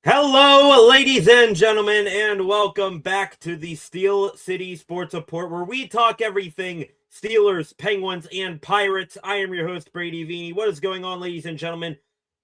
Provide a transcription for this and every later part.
Hello, ladies and gentlemen, and welcome back to the Steel City Sports Report, where we talk everything Steelers, Penguins, and Pirates. I am your host, Brady Vini. What is going on, ladies and gentlemen?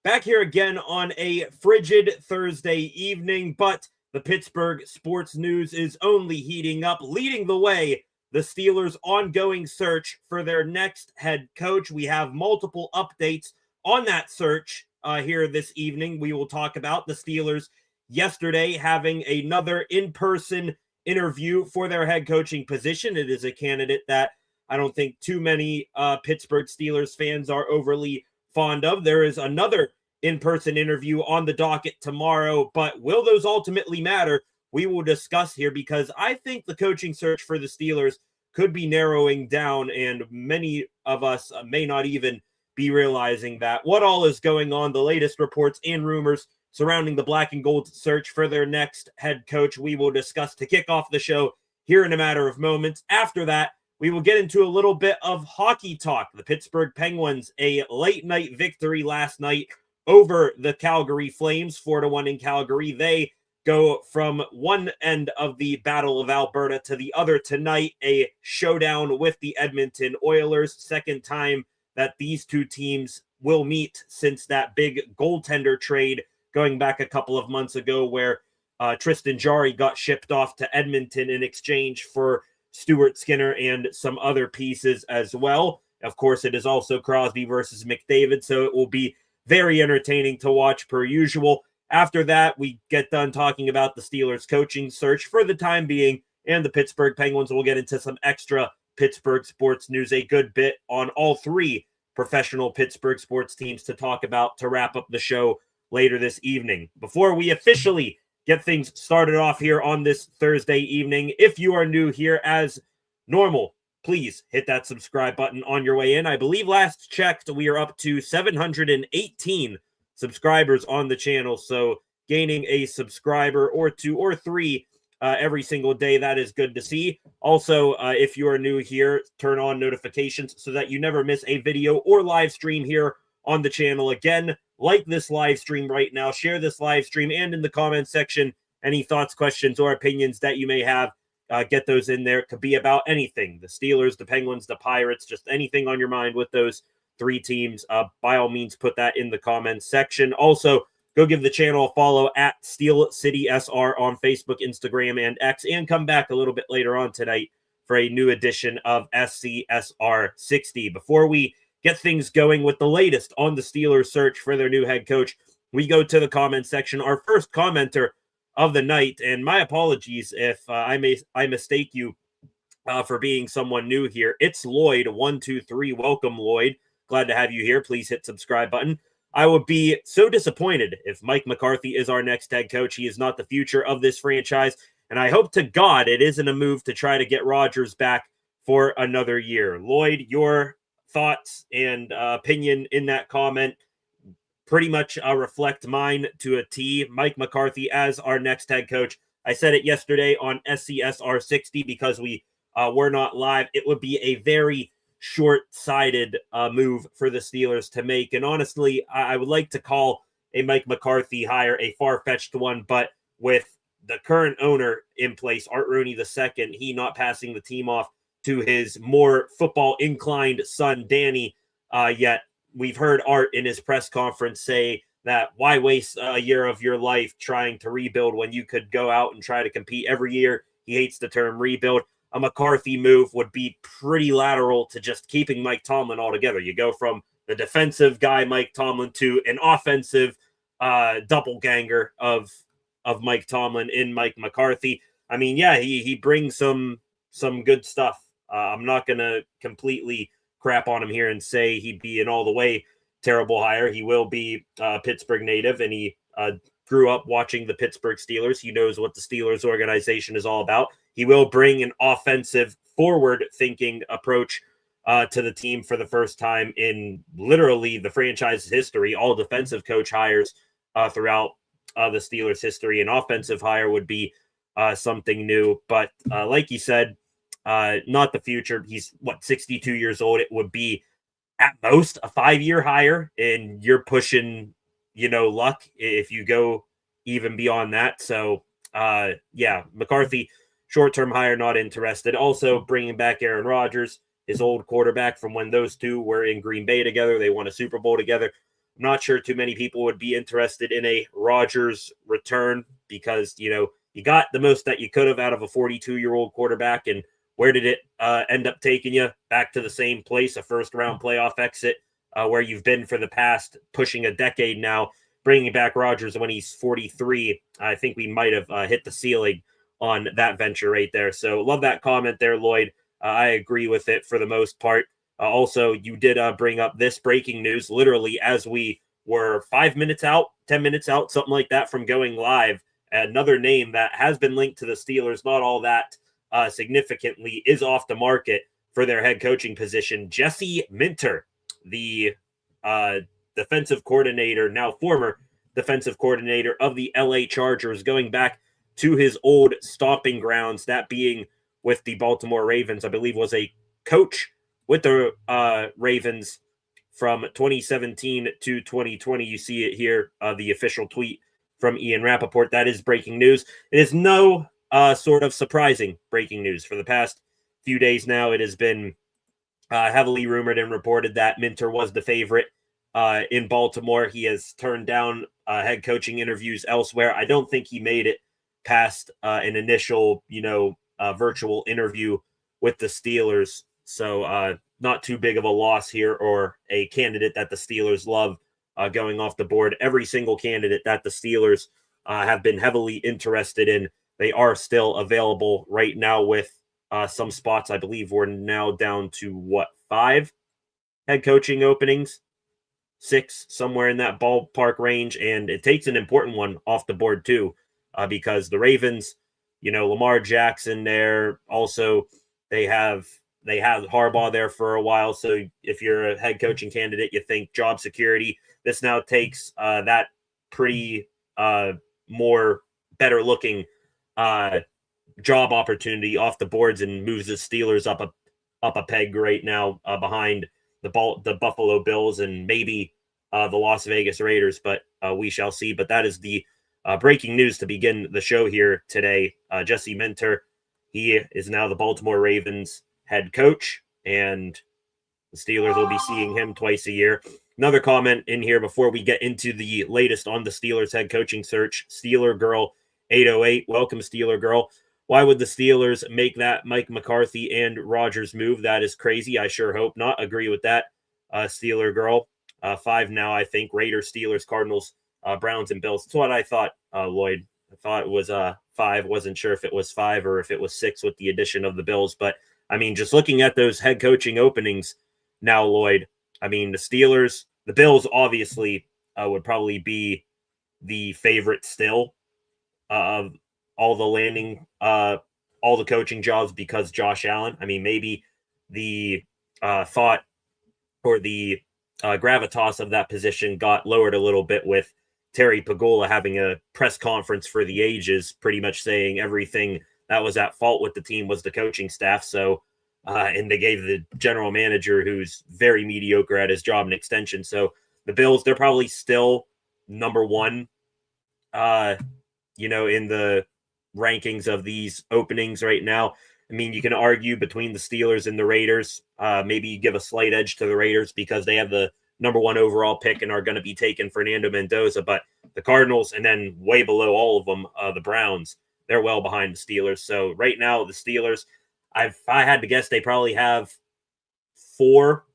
Back here again on a frigid Thursday evening, but the Pittsburgh sports news is only heating up, leading the way. The Steelers' ongoing search for their next head coach. We have multiple updates on that search here this evening. We will talk about the Steelers yesterday having another in-person interview for their head coaching position. It is a candidate that I don't think too many Pittsburgh Steelers fans are overly fond of. There is another in-person interview on the docket tomorrow, but will those ultimately matter? We will discuss here because I think the coaching search for the Steelers could be narrowing down, and many of us may not even be realizing that. What all is going on, the latest reports and rumors surrounding the black and gold search for their next head coach, we will discuss to kick off the show here in a matter of moments. After that, we will get into a little bit of hockey talk. The Pittsburgh Penguins, a late night victory last night over the Calgary Flames, 4-1 in Calgary. They go from one end of the Battle of Alberta to the other tonight, a showdown with the Edmonton Oilers. Second time that these two teams will meet since that big goaltender trade going back a couple of months ago, where Tristan Jarry got shipped off to Edmonton in exchange for Stuart Skinner and some other pieces as well. Of course, it is also Crosby versus McDavid, so it will be very entertaining to watch per usual. After that, we get done talking about the Steelers coaching search for the time being, and the Pittsburgh Penguins. Will get into some extra Pittsburgh sports news, a good bit on all three professional Pittsburgh sports teams to talk about to wrap up the show later this evening. Before we officially get things started off here on this Thursday evening, if you are new here, as normal, please hit that subscribe button on your way in. I believe last checked, we are up to 718 subscribers on the channel, so gaining a subscriber or two or three every single day. That is good to see. Also, if you are new here, turn on notifications so that you never miss a video or live stream here on the channel. Again, like this live stream right now, share this live stream, and in the comments section, any thoughts, questions, or opinions that you may have, get those in there. It could be about anything. The Steelers, the Penguins, the Pirates, just anything on your mind with those three teams. By all means, put that in the comments section. Also, go give the channel a follow at Steel City SR on Facebook, Instagram, and X, and come back a little bit later on tonight for a new edition of SCSR 60. Before we get things going with the latest on the Steelers search for their new head coach, we go to the comment section. Our first commenter of the night, and my apologies if I mistake you for being someone new here. It's Lloyd123. Welcome, Lloyd. Glad to have you here. Please hit subscribe button. I would be so disappointed if Mike McCarthy is our next head coach. He is not the future of this franchise, and I hope to God it isn't a move to try to get Rodgers back for another year. Lloyd, your thoughts and opinion in that comment pretty much reflect mine to a T. Mike McCarthy as our next head coach. I said it yesterday on SCSR 60 because we were not live. It would be a very short-sighted move for the Steelers to make. And honestly, I would like to call a Mike McCarthy hire a far-fetched one, but with the current owner in place, Art Rooney II, he not passing the team off to his more football-inclined son, Danny, yet we've heard Art in his press conference say that why waste a year of your life trying to rebuild when you could go out and try to compete every year. He hates the term rebuild. A McCarthy move would be pretty lateral to just keeping Mike Tomlin altogether. You go from the defensive guy, Mike Tomlin, to an offensive doppelganger of Mike Tomlin in Mike McCarthy. I mean, yeah, he brings some good stuff. I'm not going to completely crap on him here and say he'd be an all the way terrible hire. He will be a Pittsburgh native, and he grew up watching the Pittsburgh Steelers. He knows what the Steelers organization is all about. He will bring an offensive, forward-thinking approach to the team for the first time in literally the franchise's history. All defensive coach hires throughout the Steelers' history. An offensive hire would be something new. But like you said, not the future. He's, 62 years old. It would be at most a 5-year hire, and you're pushing, luck if you go even beyond that. So, yeah, McCarthy, short-term hire, not interested. Also, bringing back Aaron Rodgers, his old quarterback from when those two were in Green Bay together. They won a Super Bowl together. I'm not sure too many people would be interested in a Rodgers return because, you got the most that you could have out of a 42-year-old quarterback. And where did it end up taking you? Back to the same place, a first-round playoff exit, where you've been for the past pushing a decade now. Bringing back Rodgers when he's 43, I think we might have hit the ceiling on that venture right there. So love that comment there, Lloyd. I agree with it for the most part. Also, you did bring up this breaking news literally as we were 5 minutes out, 10 minutes out, something like that from going live. Another name that has been linked to the Steelers, not all that significantly, is off the market for their head coaching position. Jesse Minter, the defensive coordinator, now former defensive coordinator of the LA Chargers, going back to his old stomping grounds, that being with the Baltimore Ravens. I believe was a coach with the Ravens from 2017 to 2020. You see it here, the official tweet from Ian Rappaport. That is breaking news. It is no sort of surprising breaking news. For the past few days now, it has been heavily rumored and reported that Minter was the favorite in Baltimore. He has turned down head coaching interviews elsewhere. I don't think he made it past an initial, virtual interview with the Steelers. So not too big of a loss here, or a candidate that the Steelers love going off the board. Every single candidate that the Steelers have been heavily interested in, they are still available right now with some spots. I believe we're now down to 5 head coaching openings, 6, somewhere in that ballpark range. And it takes an important one off the board too, because the Ravens, Lamar Jackson there. Also, they had Harbaugh there for a while. So if you're a head coaching candidate, you think job security. This now takes that pretty more better looking job opportunity off the boards and moves the Steelers up a peg right now behind the Buffalo Bills and maybe the Las Vegas Raiders. But we shall see. But that is the breaking news to begin the show here today. Jesse Minter, he is now the Baltimore Ravens head coach, and the Steelers will be seeing him twice a year. Another comment in here before we get into the latest on the Steelers head coaching search. Steeler Girl 808, welcome Steeler Girl. Why would the Steelers make that Mike McCarthy and Rodgers move? That is crazy. I sure hope not. Agree with that. Steeler Girl 5 now, I think. Raiders, Steelers, Cardinals, Browns, and Bills. That's what I thought, Lloyd. I thought it was 5. Wasn't sure if it was 5 or if it was 6 with the addition of the Bills. But, I mean, just looking at those head coaching openings now, Lloyd, I mean, the Steelers, the Bills obviously would probably be the favorite still of all the landing, all the coaching jobs because Josh Allen. I mean, maybe the thought or the gravitas of that position got lowered a little bit with Terry Pagula having a press conference for the ages, pretty much saying everything that was at fault with the team was the coaching staff. So, and they gave the general manager, who's very mediocre at his job, an extension. So the Bills, they're probably still number one, in the rankings of these openings right now. I mean, you can argue between the Steelers and the Raiders. Maybe you give a slight edge to the Raiders because they have the number 1 overall pick and are going to be taking Fernando Mendoza. But the Cardinals, and then way below all of them, the Browns, they're well behind the Steelers. So right now, the Steelers, if I had to guess, they probably have 4,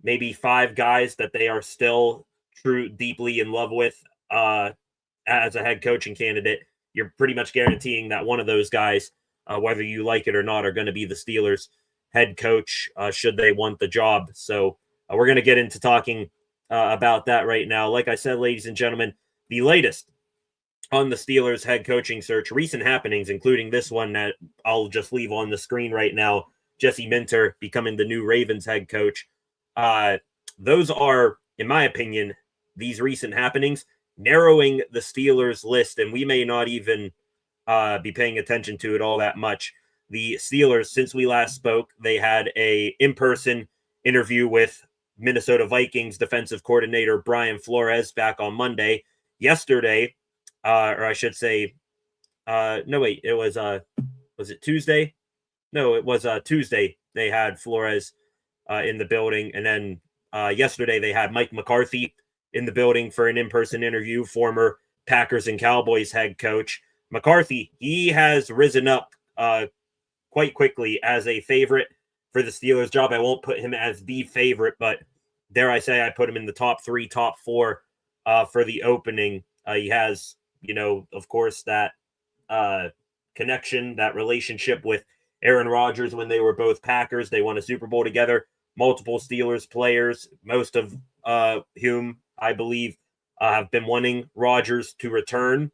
maybe 5 guys that they are still deeply in love with as a head coaching candidate. You're pretty much guaranteeing that one of those guys, whether you like it or not, are going to be the Steelers head coach should they want the job. So we're going to get into talking about that right now. Like I said, ladies and gentlemen, the latest on the Steelers head coaching search, recent happenings, including this one that I'll just leave on the screen right now, Jesse Minter becoming the new Ravens head coach. Those are, in my opinion, these recent happenings, narrowing the Steelers list, and we may not even be paying attention to it all that much. The Steelers, since we last spoke, they had a in-person interview with Minnesota Vikings defensive coordinator Brian Flores back on Monday. Yesterday, or I should say, no, wait, it was it Tuesday? No, it was Tuesday. They had Flores in the building, and then yesterday they had Mike McCarthy in the building for an in-person interview. Former Packers and Cowboys head coach McCarthy, he has risen up quite quickly as a favorite for the Steelers job. I won't put him as the favorite, but dare I say, I put him in the top 3, top 4 for the opening. He has, of course, that connection, that relationship with Aaron Rodgers when they were both Packers. They won a Super Bowl together. Multiple Steelers players, most of whom I believe have been wanting Rodgers to return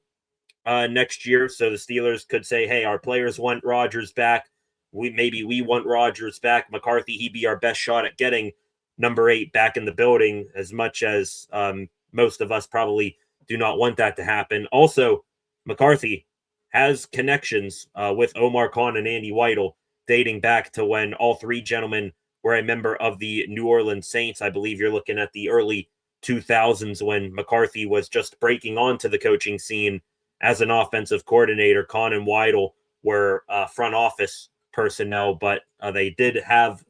next year. So the Steelers could say, hey, our players want Rodgers back. We want Rodgers back. McCarthy, he'd be our best shot at getting number 8 back in the building, as much as most of us probably do not want that to happen. Also, McCarthy has connections with Omar Khan and Andy Weidel dating back to when all 3 gentlemen were a member of the New Orleans Saints. I believe you're looking at the early 2000s when McCarthy was just breaking onto the coaching scene as an offensive coordinator. Khan and Weidel were front office personnel, but they did have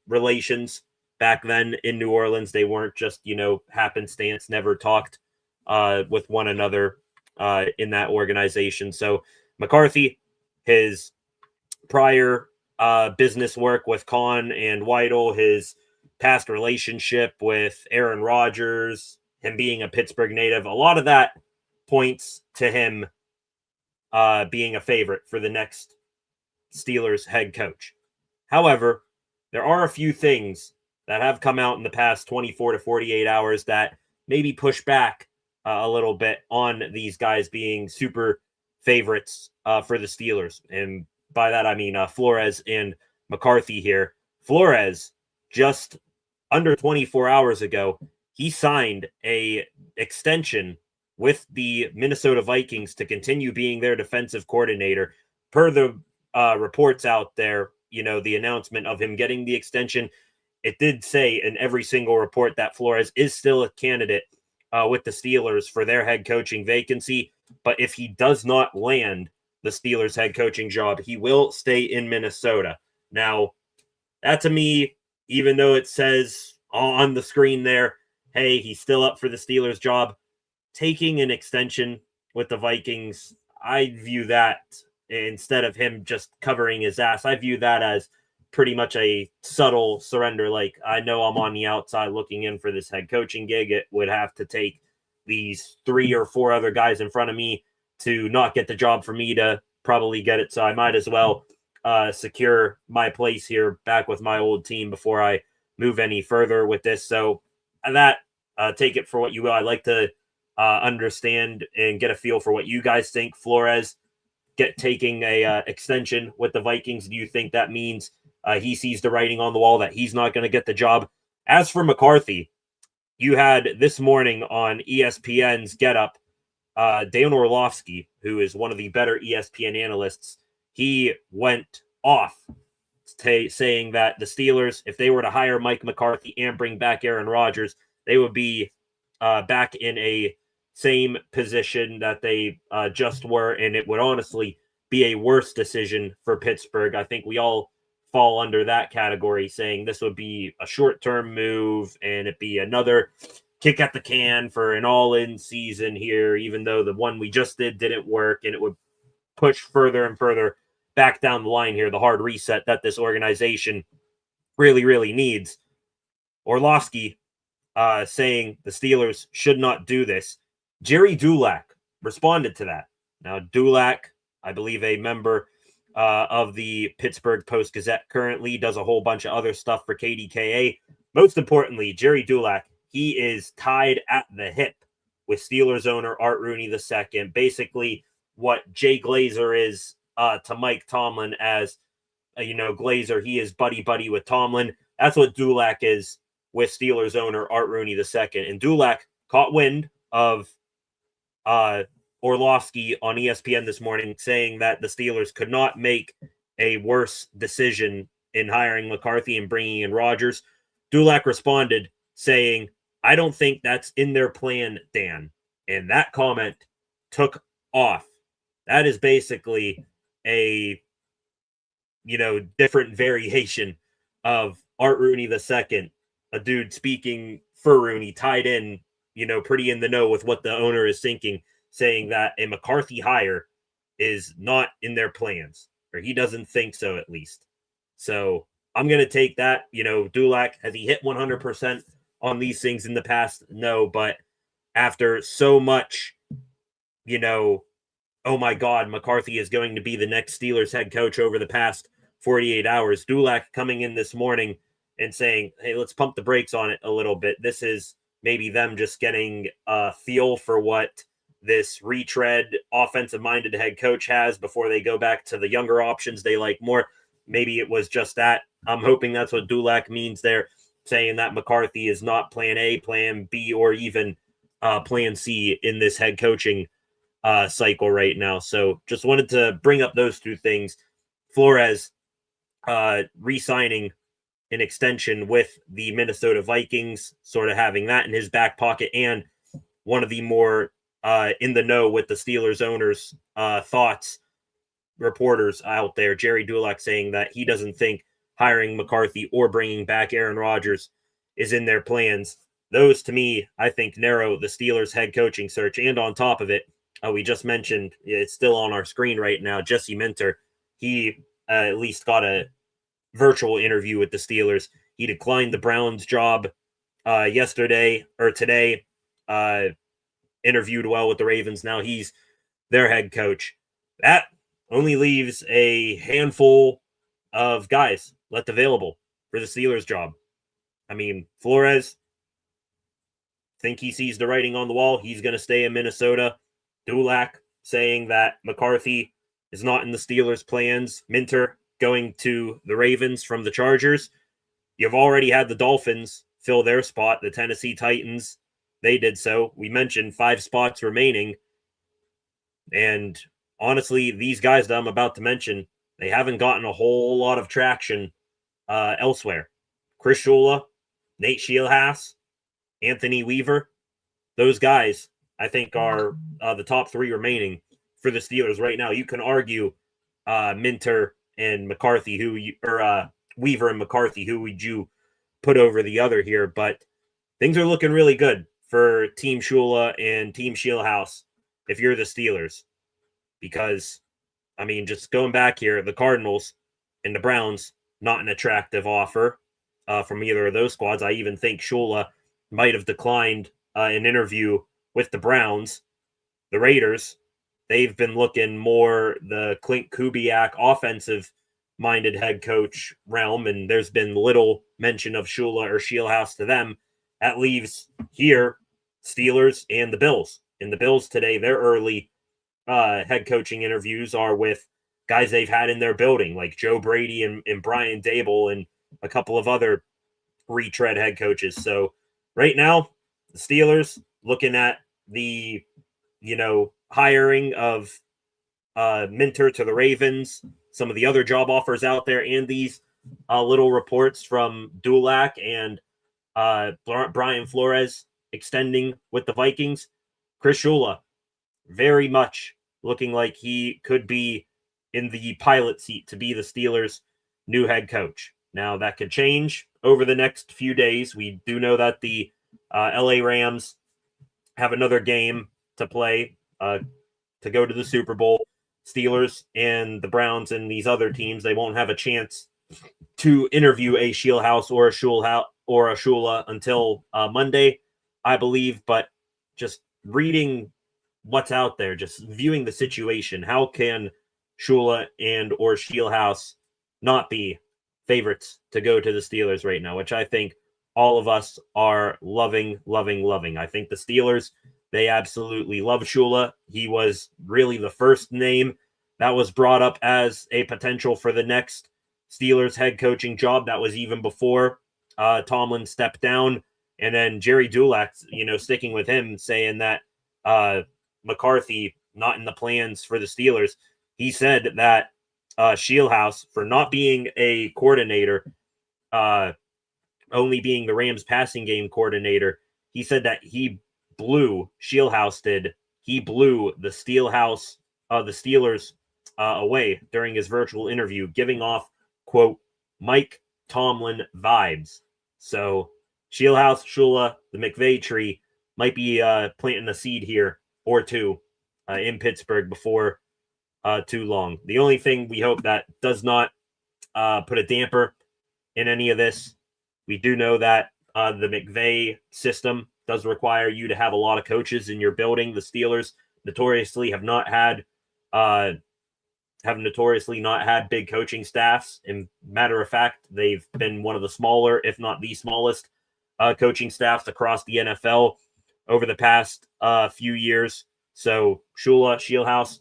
relations back then in New Orleans. They weren't just, happenstance, never talked with one another in that organization. So McCarthy, his prior business work with Khan and Weidel, his past relationship with Aaron Rodgers, him being a Pittsburgh native, a lot of that points to him being a favorite for the next Steelers head coach. However, there are a few things that have come out in the past 24 to 48 hours that maybe push back a little bit on these guys being super favorites for the Steelers. And by that, I mean Flores and McCarthy here. Flores, just under 24 hours ago, he signed a extension with the Minnesota Vikings to continue being their defensive coordinator. Per the reports out there, the announcement of him getting the extension, it did say in every single report that Flores is still a candidate with the Steelers for their head coaching vacancy. But if he does not land the Steelers head coaching job, he will stay in Minnesota. Now, that to me, even though it says on the screen there, hey, he's still up for the Steelers job, taking an extension with the Vikings, I view that, instead of him just covering his ass, I view that as pretty much a subtle surrender. Like, I know I'm on the outside looking in for this head coaching gig. It would have to take these 3 or 4 other guys in front of me to not get the job for me to probably get it. So I might as well secure my place here back with my old team before I move any further with this. So that, take it for what you will. I like to understand and get a feel for what you guys think. Flores taking a extension with the Vikings. Do you think that means he sees the writing on the wall that he's not going to get the job? As for McCarthy, you had this morning on ESPN's Get Up, Dan Orlovsky, who is one of the better ESPN analysts, he went off saying that the Steelers, if they were to hire Mike McCarthy and bring back Aaron Rodgers, they would be back in a same position that they just were, and it would honestly be a worse decision for Pittsburgh. I think we all fall under that category, saying this would be a short-term move and it'd be another kick at the can for an all-in season here, even though the one we just didn't work, and it would push further and further back down the line here, the hard reset that this organization really, really needs. Orlovsky saying the Steelers should not do this. Jerry Dulac responded to that. Now, Dulac, I believe a member of the Pittsburgh Post-Gazette currently, does a whole bunch of other stuff for KDKA. Most importantly, Jerry Dulac, he is tied at the hip with Steelers owner Art Rooney II. Basically, what Jay Glazer is to Mike Tomlin, as Glazer, he is buddy with Tomlin. That's what Dulac is with Steelers owner Art Rooney II. And Dulac caught wind of Orlovsky on ESPN this morning saying that the Steelers could not make a worse decision in hiring McCarthy and bringing in Rodgers. Dulac responded saying, I don't think that's in their plan, Dan. And that comment took off. That is basically a, different variation of Art Rooney II, a dude speaking for Rooney, tied in, pretty in the know with what the owner is thinking, saying that a McCarthy hire is not in their plans, or he doesn't think so, at least. So I'm going to take that. Dulac, has he hit 100% on these things in the past? No, but after so much, oh my God, McCarthy is going to be the next Steelers head coach over the past 48 hours. Dulac coming in this morning and saying, hey, let's pump the brakes on it a little bit. This is maybe them just getting a feel for what this retread offensive-minded head coach has before they go back to the younger options they like more. Maybe it was just that. I'm hoping that's what Dulac means there, saying that McCarthy is not plan A, plan B, or even plan C in this head coaching cycle right now. So just wanted to bring up those two things. Flores re-signing an extension with the Minnesota Vikings, sort of having that in his back pocket, and one of the more in the know with the Steelers owners' thoughts, reporters out there, Jerry Dulac, saying that he doesn't think hiring McCarthy or bringing back Aaron Rodgers is in their plans. Those, to me, I think narrow the Steelers' head coaching search. And on top of it, we just mentioned, it's still on our screen right now, Jesse Minter. He at least got a virtual interview with the Steelers. He declined the Browns job yesterday or today, interviewed well with the Ravens. Now he's their head coach. That only leaves a handful of guys left available for the Steelers job. I mean, Flores, think he sees the writing on the wall. He's going to stay in Minnesota. Dulac saying that McCarthy is not in the Steelers' plans. Minter going to the Ravens from the Chargers. You've already had the Dolphins fill their spot. The Tennessee Titans, they did so. We mentioned 5 spots remaining. And honestly, these guys that I'm about to mention, they haven't gotten a whole lot of traction elsewhere. Chris Shula, Nate Scheelhaas, Anthony Weaver, those guys, I think, are the top 3 remaining for the Steelers right now. You can argue Minter and McCarthy, Weaver and McCarthy, who would you put over the other here? But things are looking really good for Team Shula and Team Scheelhaas if you're the Steelers. Because, I mean, just going back here, the Cardinals and the Browns, not an attractive offer from either of those squads. I even think Shula might have declined an interview with the Browns. The Raiders, they've been looking more the Clint Kubiak offensive-minded head coach realm, and there's been little mention of Shula or Scheelhaas to them. That leaves here Steelers and the Bills. And the Bills today, their early head coaching interviews are with guys they've had in their building, like Joe Brady and Brian Dable and a couple of other retread head coaches. So right now, the Steelers looking at the, hiring of Minter to the Ravens, some of the other job offers out there, and these little reports from Dulac and Brian Flores extending with the Vikings. Chris Shula, very much looking like he could be in the pilot seat to be the Steelers' new head coach. Now, that could change over the next few days. We do know that the LA Rams have another game to play to go to the Super Bowl. Steelers and the Browns and these other teams, they won't have a chance to interview a Scheelhaas or a Shula until Monday, I believe. But just reading what's out there, just viewing the situation, how can Shula and or Scheelhaas not be favorites to go to the Steelers right now, which I think all of us are loving. I think the Steelers, they absolutely love Shula. He was really the first name that was brought up as a potential for the next Steelers head coaching job. That was even before Tomlin stepped down. And then Jerry Dulac, sticking with him, saying that McCarthy not in the plans for the Steelers. He said that Scheelhaas, for not being a coordinator, only being the Rams passing game coordinator, he said that he blew, Scheelhaas did, he blew the Steelers away during his virtual interview, giving off, quote, Mike Tomlin vibes. So Shieldhouse, Shula, the McVay tree might be planting a seed here or two in Pittsburgh before too long. The only thing we hope that does not put a damper in any of this, we do know that the McVay system does require you to have a lot of coaches in your building. The Steelers notoriously have notoriously not had big coaching staffs. In matter of fact, they've been one of the smaller, if not the smallest, coaching staffs across the NFL over the past few years. So Shula, Shieldhouse,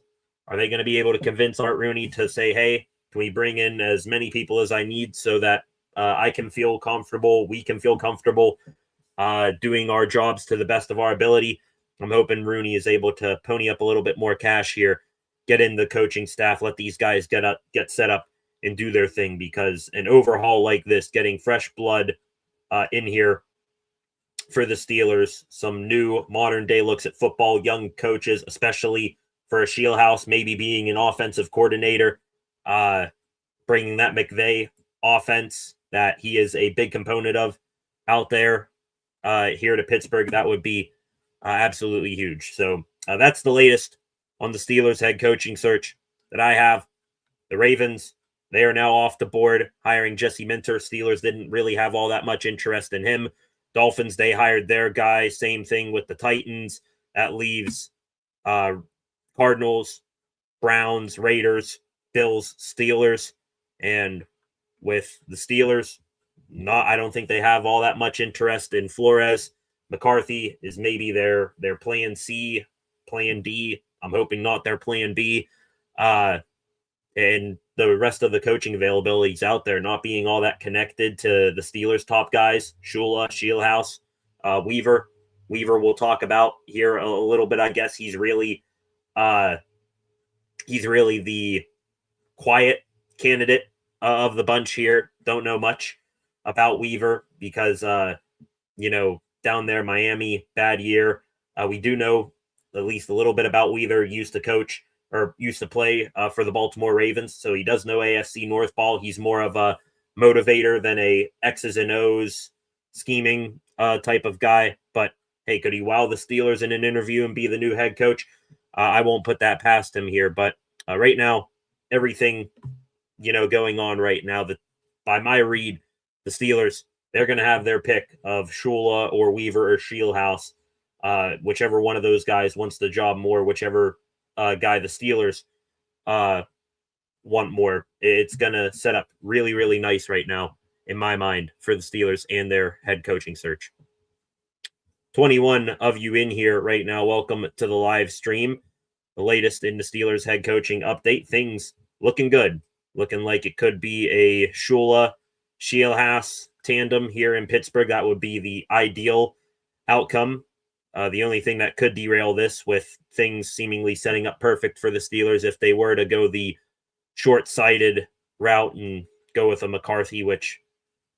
are they going to be able to convince Art Rooney to say, hey, can we bring in as many people as I need so that I can feel comfortable, we can feel comfortable doing our jobs to the best of our ability? I'm hoping Rooney is able to pony up a little bit more cash here, get in the coaching staff, let these guys get set up and do their thing, because an overhaul like this, getting fresh blood in here for the Steelers, some new modern day looks at football, young coaches, especially for a Shieldhouse, maybe being an offensive coordinator, bringing that McVay offense that he is a big component of out there here to Pittsburgh, that would be absolutely huge. So that's the latest on the Steelers head coaching search that I have. The Ravens, they are now off the board, hiring Jesse Minter. Steelers didn't really have all that much interest in him. Dolphins, they hired their guy. Same thing with the Titans. That leaves Cardinals, Browns, Raiders, Bills, Steelers. And with the Steelers, I don't think they have all that much interest in Flores. McCarthy is maybe their plan C, plan D. I'm hoping not their plan B. And the rest of the coaching availabilities out there not being all that connected to the Steelers' top guys, Shula, Shieldhouse, Weaver. Weaver we'll talk about here a little bit. I guess he's really the quiet candidate of the bunch here. Don't know much about Weaver because, down there, Miami, bad year. We do know at least a little bit about Weaver. Used to play for the Baltimore Ravens, so he does know AFC North ball. He's more of a motivator than a X's and O's scheming type of guy. But hey, could he wow the Steelers in an interview and be the new head coach? I won't put that past him here. But right now, everything going on right now, that by my read, the Steelers, they're going to have their pick of Shula or Weaver or Shieldhouse, whichever one of those guys wants the job more, whichever guy the Steelers want more. It's going to set up really, really nice right now, in my mind, for the Steelers and their head coaching search. 21 of you in here right now. Welcome to the live stream. The latest in the Steelers head coaching update. Things looking good. Looking like it could be a Shula, Shieldhouse tandem here in Pittsburgh. That would be the ideal outcome. The only thing that could derail this, with things seemingly setting up perfect for the Steelers, if they were to go the short-sighted route and go with a McCarthy, which,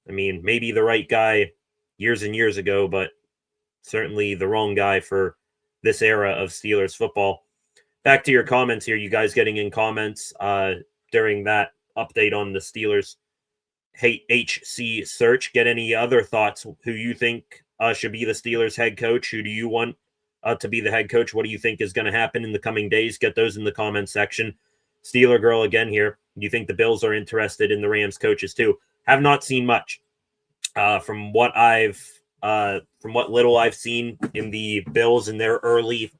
I mean, maybe the right guy years and years ago, but certainly the wrong guy for this era of Steelers football. Back to your comments here, you guys getting in comments during that update on the Steelers HC search. Get any other thoughts? Who you think should be the Steelers head coach? Who do you want to be the head coach? What do you think is going to happen in the coming days? Get those in the comments section. Steeler girl again here. Do you think the Bills are interested in the Rams coaches too? Have not seen much from what little I've seen in the Bills and their early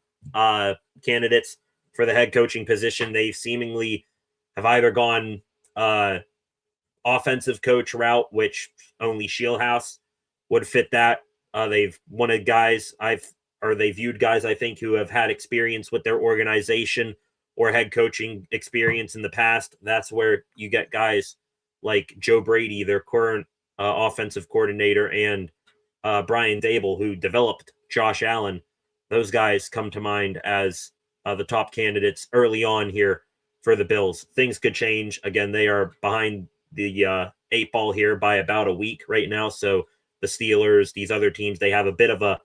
candidates for the head coaching position. They seemingly have either gone offensive coach route, which only Shieldhouse would fit that. They've wanted guys they viewed guys, I think, who have had experience with their organization or head coaching experience in the past. That's where you get guys like Joe Brady, their current offensive coordinator, and Brian Dable, who developed Josh Allen. Those guys come to mind as the top candidates early on here for the Bills. Things could change. Again, they are behind the 8 ball here by about a week right now. So the Steelers, these other teams, they have a bit of a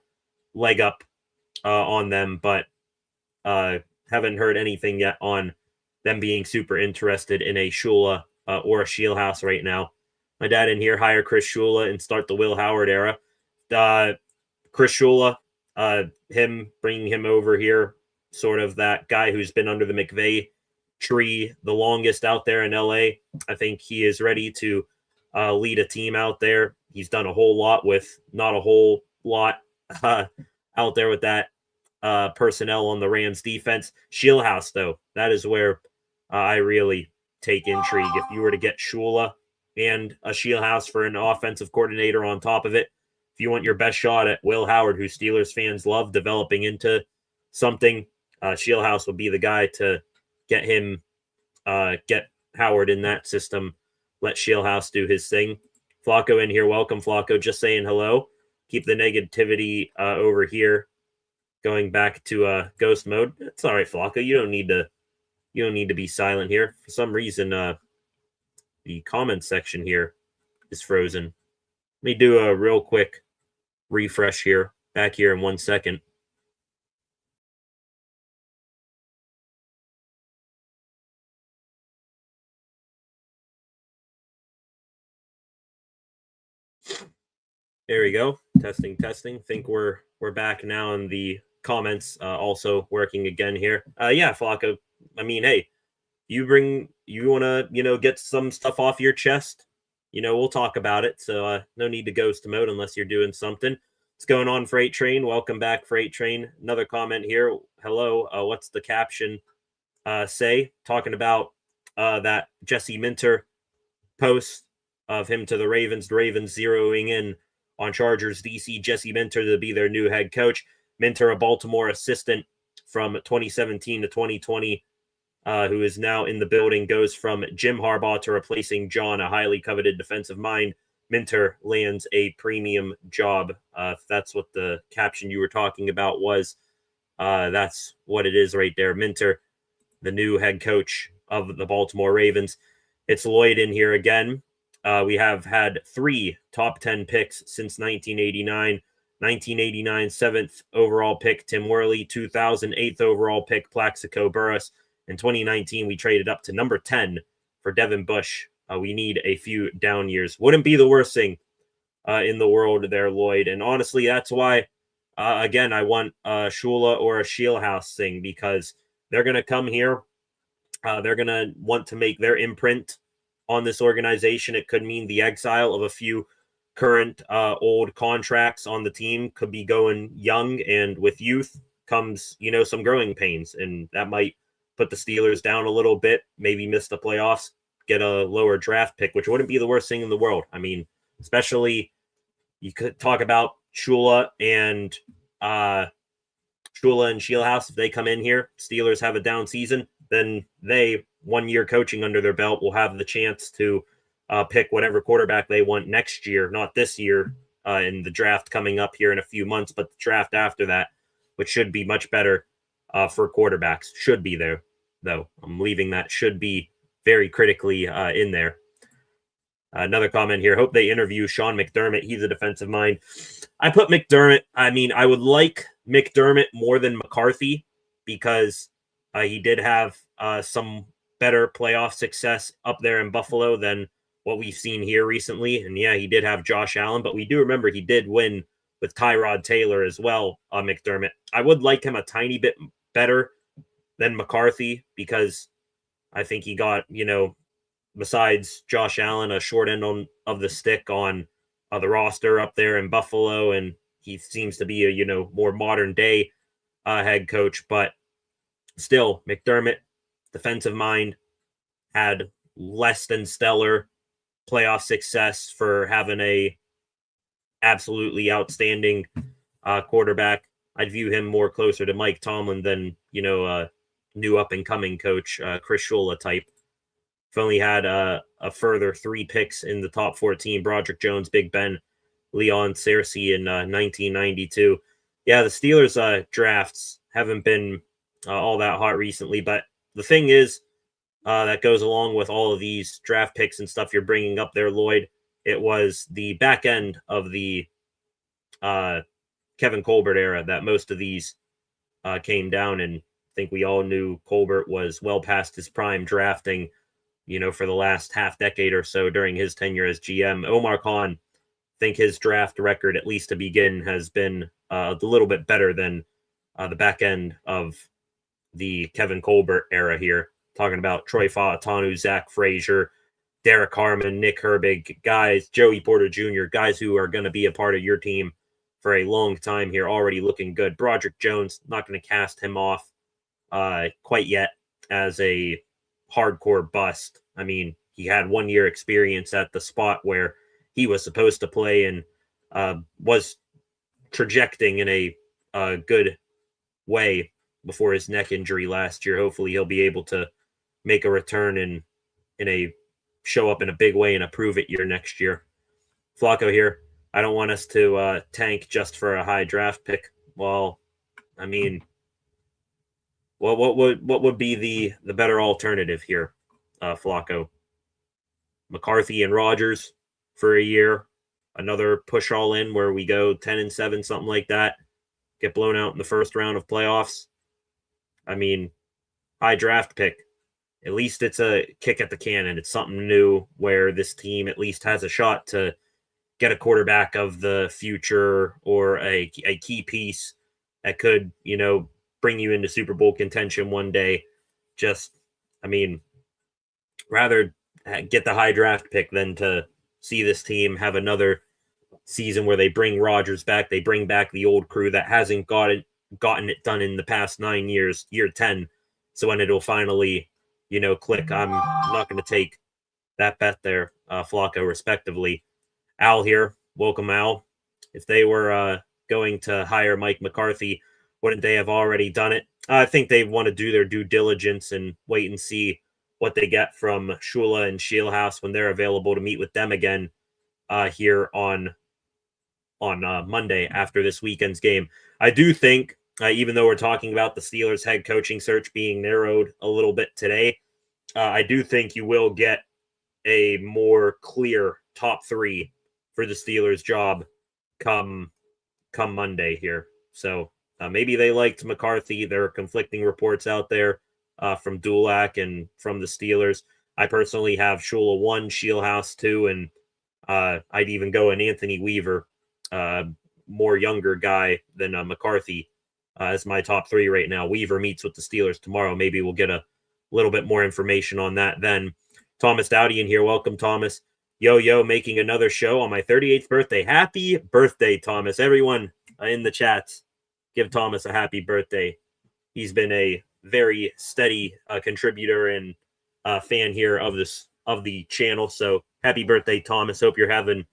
leg up on them. But Haven't heard anything yet on them being super interested in a Shula or a Shieldhouse right now. My dad in here, hire Chris Shula and start the Will Howard era. Chris Shula, him bringing him over here, sort of that guy who's been under the McVay tree the longest out there in LA. I think he is ready to lead a team out there. He's done a whole lot with not a whole lot out there with that personnel on the Rams defense. Shieldhouse, though, that is where I really take intrigue. If you were to get Shula and a Shieldhouse for an offensive coordinator on top of it, if you want your best shot at Will Howard, who Steelers fans love, developing into something, Shieldhouse would be the guy to get him, get Howard in that system. Let Shieldhouse do his thing. Flacco in here. Welcome, Flacco. Just saying hello. Keep the negativity over here. Going back to ghost mode. It's all right, Flacco. You don't need to be silent here. For some reason, the comment section here is frozen. Let me do a real quick refresh here. Back here in 1 second. There we go. Testing. Think we're back now in the comments. Also working again here. Yeah, Flacco. I mean, hey, you want to, get some stuff off your chest. We'll talk about it. So no need to ghost mode unless you're doing something. What's going on, Freight Train? Welcome back, Freight Train. Another comment here. Hello. What's the caption say? Talking about that Jesse Minter post of him to the Ravens zeroing in on Chargers DC Jesse Minter to be their new head coach. Minter, a Baltimore assistant from 2017 to 2020, who is now in the building, goes from Jim Harbaugh to replacing John, a highly coveted defensive mind. Minter lands a premium job. If that's what the caption you were talking about was, that's what it is right there. Minter, the new head coach of the Baltimore Ravens. It's Lloyd in here again. We have had 3 top 10 picks since 1989. 1989, 7th overall pick, Tim Worley. 2000, 8th overall pick, Plaxico Burress. In 2019, we traded up to number 10 for Devin Bush. We need a few down years. Wouldn't be the worst thing in the world there, Lloyd. And honestly, that's why, again, I want a Shula or a Shieldhouse thing, because they're going to come here. They're going to want to make their imprint on this organization. It could mean the exile of a few current old contracts on the team. Could be going young, and with youth comes, some growing pains, and that might put the Steelers down a little bit, maybe miss the playoffs, get a lower draft pick, which wouldn't be the worst thing in the world. I mean, especially you could talk about Shula and Shieldhouse. If they come in here, Steelers have a down season, then they, 1 year coaching under their belt, will have the chance to pick whatever quarterback they want next year, not this year in the draft coming up here in a few months, but the draft after that, which should be much better for quarterbacks. Should be there, though. I'm leaving that should be very critically in there. Another comment here. Hope they interview Sean McDermott. He's a defensive mind. I put McDermott. I mean, I would like McDermott more than McCarthy, because he did have some better playoff success up there in Buffalo than what we've seen here recently. And yeah, he did have Josh Allen, but we do remember he did win with Tyrod Taylor as well, McDermott. I would like him a tiny bit better than McCarthy, because I think he got, besides Josh Allen, a short end of the stick on the roster up there in Buffalo, and he seems to be a, more modern day head coach. But still, McDermott, defensive mind, had less than stellar playoff success for having a absolutely outstanding quarterback. I'd view him more closer to Mike Tomlin than, new up-and-coming coach, Chris Shula type. We've only had a further 3 picks in the top 14, Broderick Jones, Big Ben, Leon Searcy in 1992. Yeah, the Steelers' drafts haven't been all that hot recently, but the thing is, that goes along with all of these draft picks and stuff you're bringing up there, Lloyd. It was the back end of the Kevin Colbert era that most of these came down, and think we all knew Colbert was well past his prime drafting, for the last half decade or so during his tenure as GM. Omar Khan, I think his draft record, at least to begin, has been a little bit better than the back end of the Kevin Colbert era here. Talking about Troy Fautanu, Zach Frazier, Derek Harmon, Nick Herbig, guys, Joey Porter Jr., guys who are going to be a part of your team for a long time here, already looking good. Broderick Jones, not going to cast him off quite yet as a hardcore bust. I mean, he had 1 year experience at the spot where he was supposed to play and was trajecting in a good way before his neck injury last year. Hopefully he'll be able to make a return and show up in a big way and a prove it year next year. Flacco here. I don't want us to tank just for a high draft pick. Well, I mean, what would be the better alternative here, Flacco? McCarthy and Rodgers for a year, another push all in where we go 10-7, something like that, get blown out in the first round of playoffs. I mean, high draft pick. At least it's a kick at the can, and it's something new where this team at least has a shot to get a quarterback of the future or a key piece that could, bring you into Super Bowl contention one day. Rather get the high draft pick than to see this team have another season where they bring Rodgers back. They bring back the old crew that hasn't gotten it done in the past 9 years, year 10. So when it'll finally, click, I'm not going to take that bet there, Flacco, respectively. Al here. Welcome, Al. If they were going to hire Mike McCarthy, wouldn't they have already done it? I think they want to do their due diligence and wait and see what they get from Shula and Shieldhouse when they're available to meet with them again here on Monday after this weekend's game. I do think, even though we're talking about the Steelers head coaching search being narrowed a little bit today, I do think you will get a more clear top three for the Steelers job come Monday here. So maybe they liked McCarthy. There are conflicting reports out there from Dulac and from the Steelers. I personally have Shula 1, Shieldhouse 2, and I'd even go an Anthony Weaver, more younger guy than McCarthy, as my top three right now. Weaver meets with the Steelers tomorrow. Maybe we'll get a little bit more information on that then. Thomas Dowdy in here. Welcome, Thomas. Yo, making another show on my 38th birthday. Happy birthday, Thomas. Everyone in the chats, give Thomas a happy birthday. He's been a very steady contributor and fan here of the channel. So happy birthday, Thomas. Hope you're having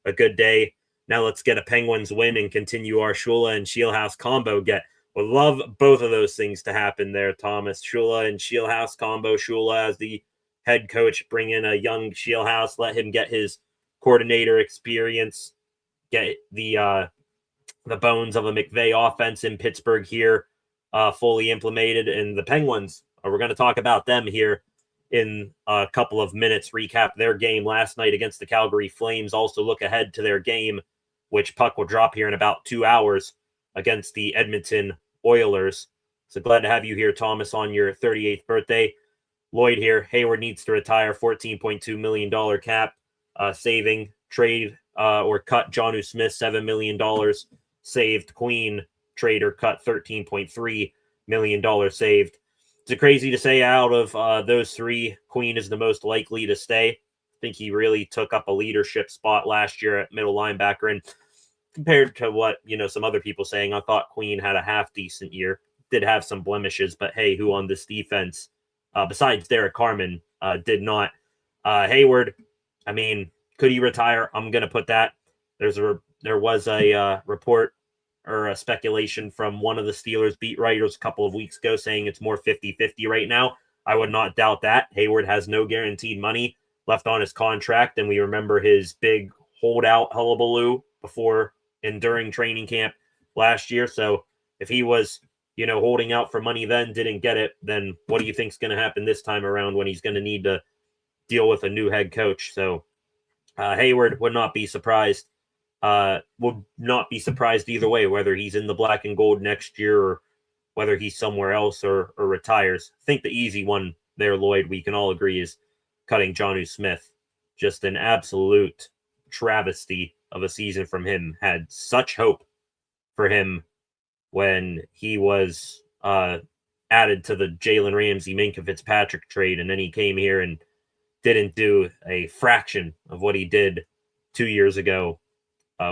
a good day. Now let's get a Penguins win and continue our Shula and Shieldhouse combo get. Would love both of those things to happen there, Thomas. Shula and Shieldhouse combo. Shula as the head coach, bring in a young Shieldhouse, let him get his coordinator experience, get the bones of a McVay offense in Pittsburgh here fully implemented. And the Penguins, we're going to talk about them here in a couple of minutes, recap their game last night against the Calgary Flames, also look ahead to their game, which puck will drop here in about 2 hours against the Edmonton Oilers. So glad to have you here, Thomas, on your 38th birthday. Lloyd here. Hayward needs to retire. $14.2 million cap saving. Trade or cut Jonnu Smith, $7 million saved. Queen trade or cut $13.3 million saved. It's crazy to say out of those three, Queen is the most likely to stay. I think he really took up a leadership spot last year at middle linebacker. And compared to what, some other people saying, I thought Queen had a half decent year. Did have some blemishes, but hey, who on this defense, besides Derek Carmen, did not? Hayward, could he retire? I'm going to put that. There was a report or a speculation from one of the Steelers beat writers a couple of weeks ago saying it's more 50-50 right now. I would not doubt that. Hayward has no guaranteed money left on his contract, and we remember his big holdout hullabaloo before and during training camp last year. So if he was, holding out for money then, didn't get it, then what do you think is going to happen this time around when he's going to need to deal with a new head coach? So Hayward would not be surprised. Would not be surprised either way, whether he's in the black and gold next year whether he's somewhere else or retires. I think the easy one there, Lloyd, we can all agree is cutting Jonnu Smith. Just an absolute travesty of a season from him. Had such hope for him when he was added to the Jalen Ramsey, Minkah Fitzpatrick trade, and then he came here and didn't do a fraction of what he did 2 years ago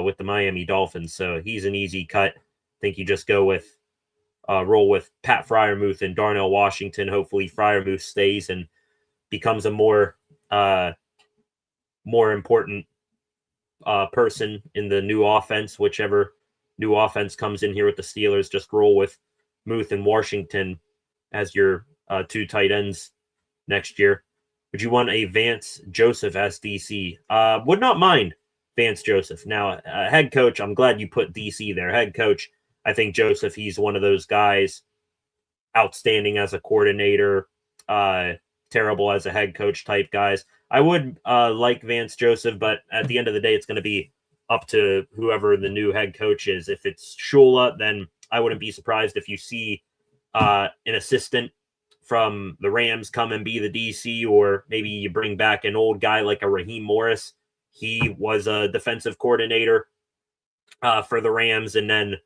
with the Miami Dolphins. So he's an easy cut. I think you just go with roll with Pat Freiermuth and Darnell Washington. Hopefully Freiermuth stays and becomes a more important person in the new offense. Whichever new offense comes in here with the Steelers, just roll with Muth and Washington as your two tight ends next year. Would you want a Vance Joseph as DC? Would not mind Vance Joseph. Now, head coach, I'm glad you put DC there. Head coach, I think Joseph, he's one of those guys, outstanding as a coordinator, terrible as a head coach type guys. I would like Vance Joseph, but at the end of the day, it's going to be up to whoever the new head coach is. If it's Shula, then I wouldn't be surprised if you see an assistant from the Rams come and be the DC, or maybe you bring back an old guy like a Raheem Morris. He was a defensive coordinator for the Rams, and then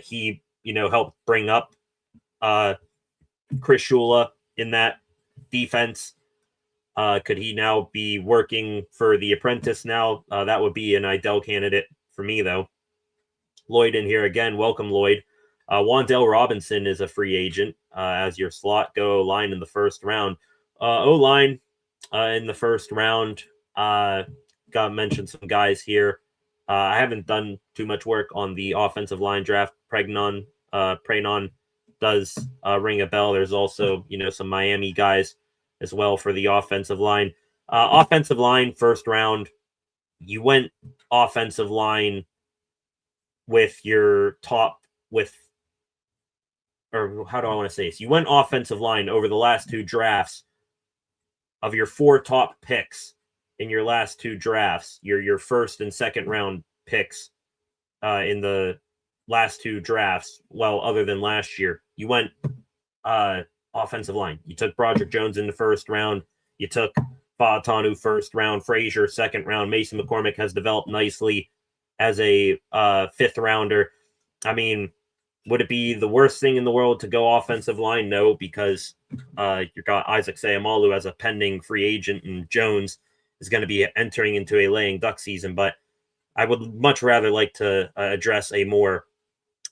he, helped bring up Chris Shula in that defense. Could he now be working for the apprentice now? That would be an ideal candidate for me, though. Lloyd in here again. Welcome, Lloyd. Wan'Dale Robinson is a free agent as your slot go line in the first round. O-line in the first round. Got to mention some guys here. I haven't done too much work on the offensive line draft. Pranon does ring a bell. There's also, some Miami guys as well for the offensive line. Offensive line, first round. You went offensive line with your top, or how do I want to say this? You went offensive line over the last two drafts. Of your 4 top picks in your last 2 drafts, your first and second round picks in the last 2 drafts, well, other than last year, you went offensive line. You took Broderick Jones in the first round. You took Faatanu first round, Frazier second round. Mason McCormick has developed nicely as a 5th rounder. I mean, would it be the worst thing in the world to go offensive line? No, because you got Isaac Seumalo as a pending free agent, and Jones is going to be entering into a laying duck season. But I would much rather like to address a more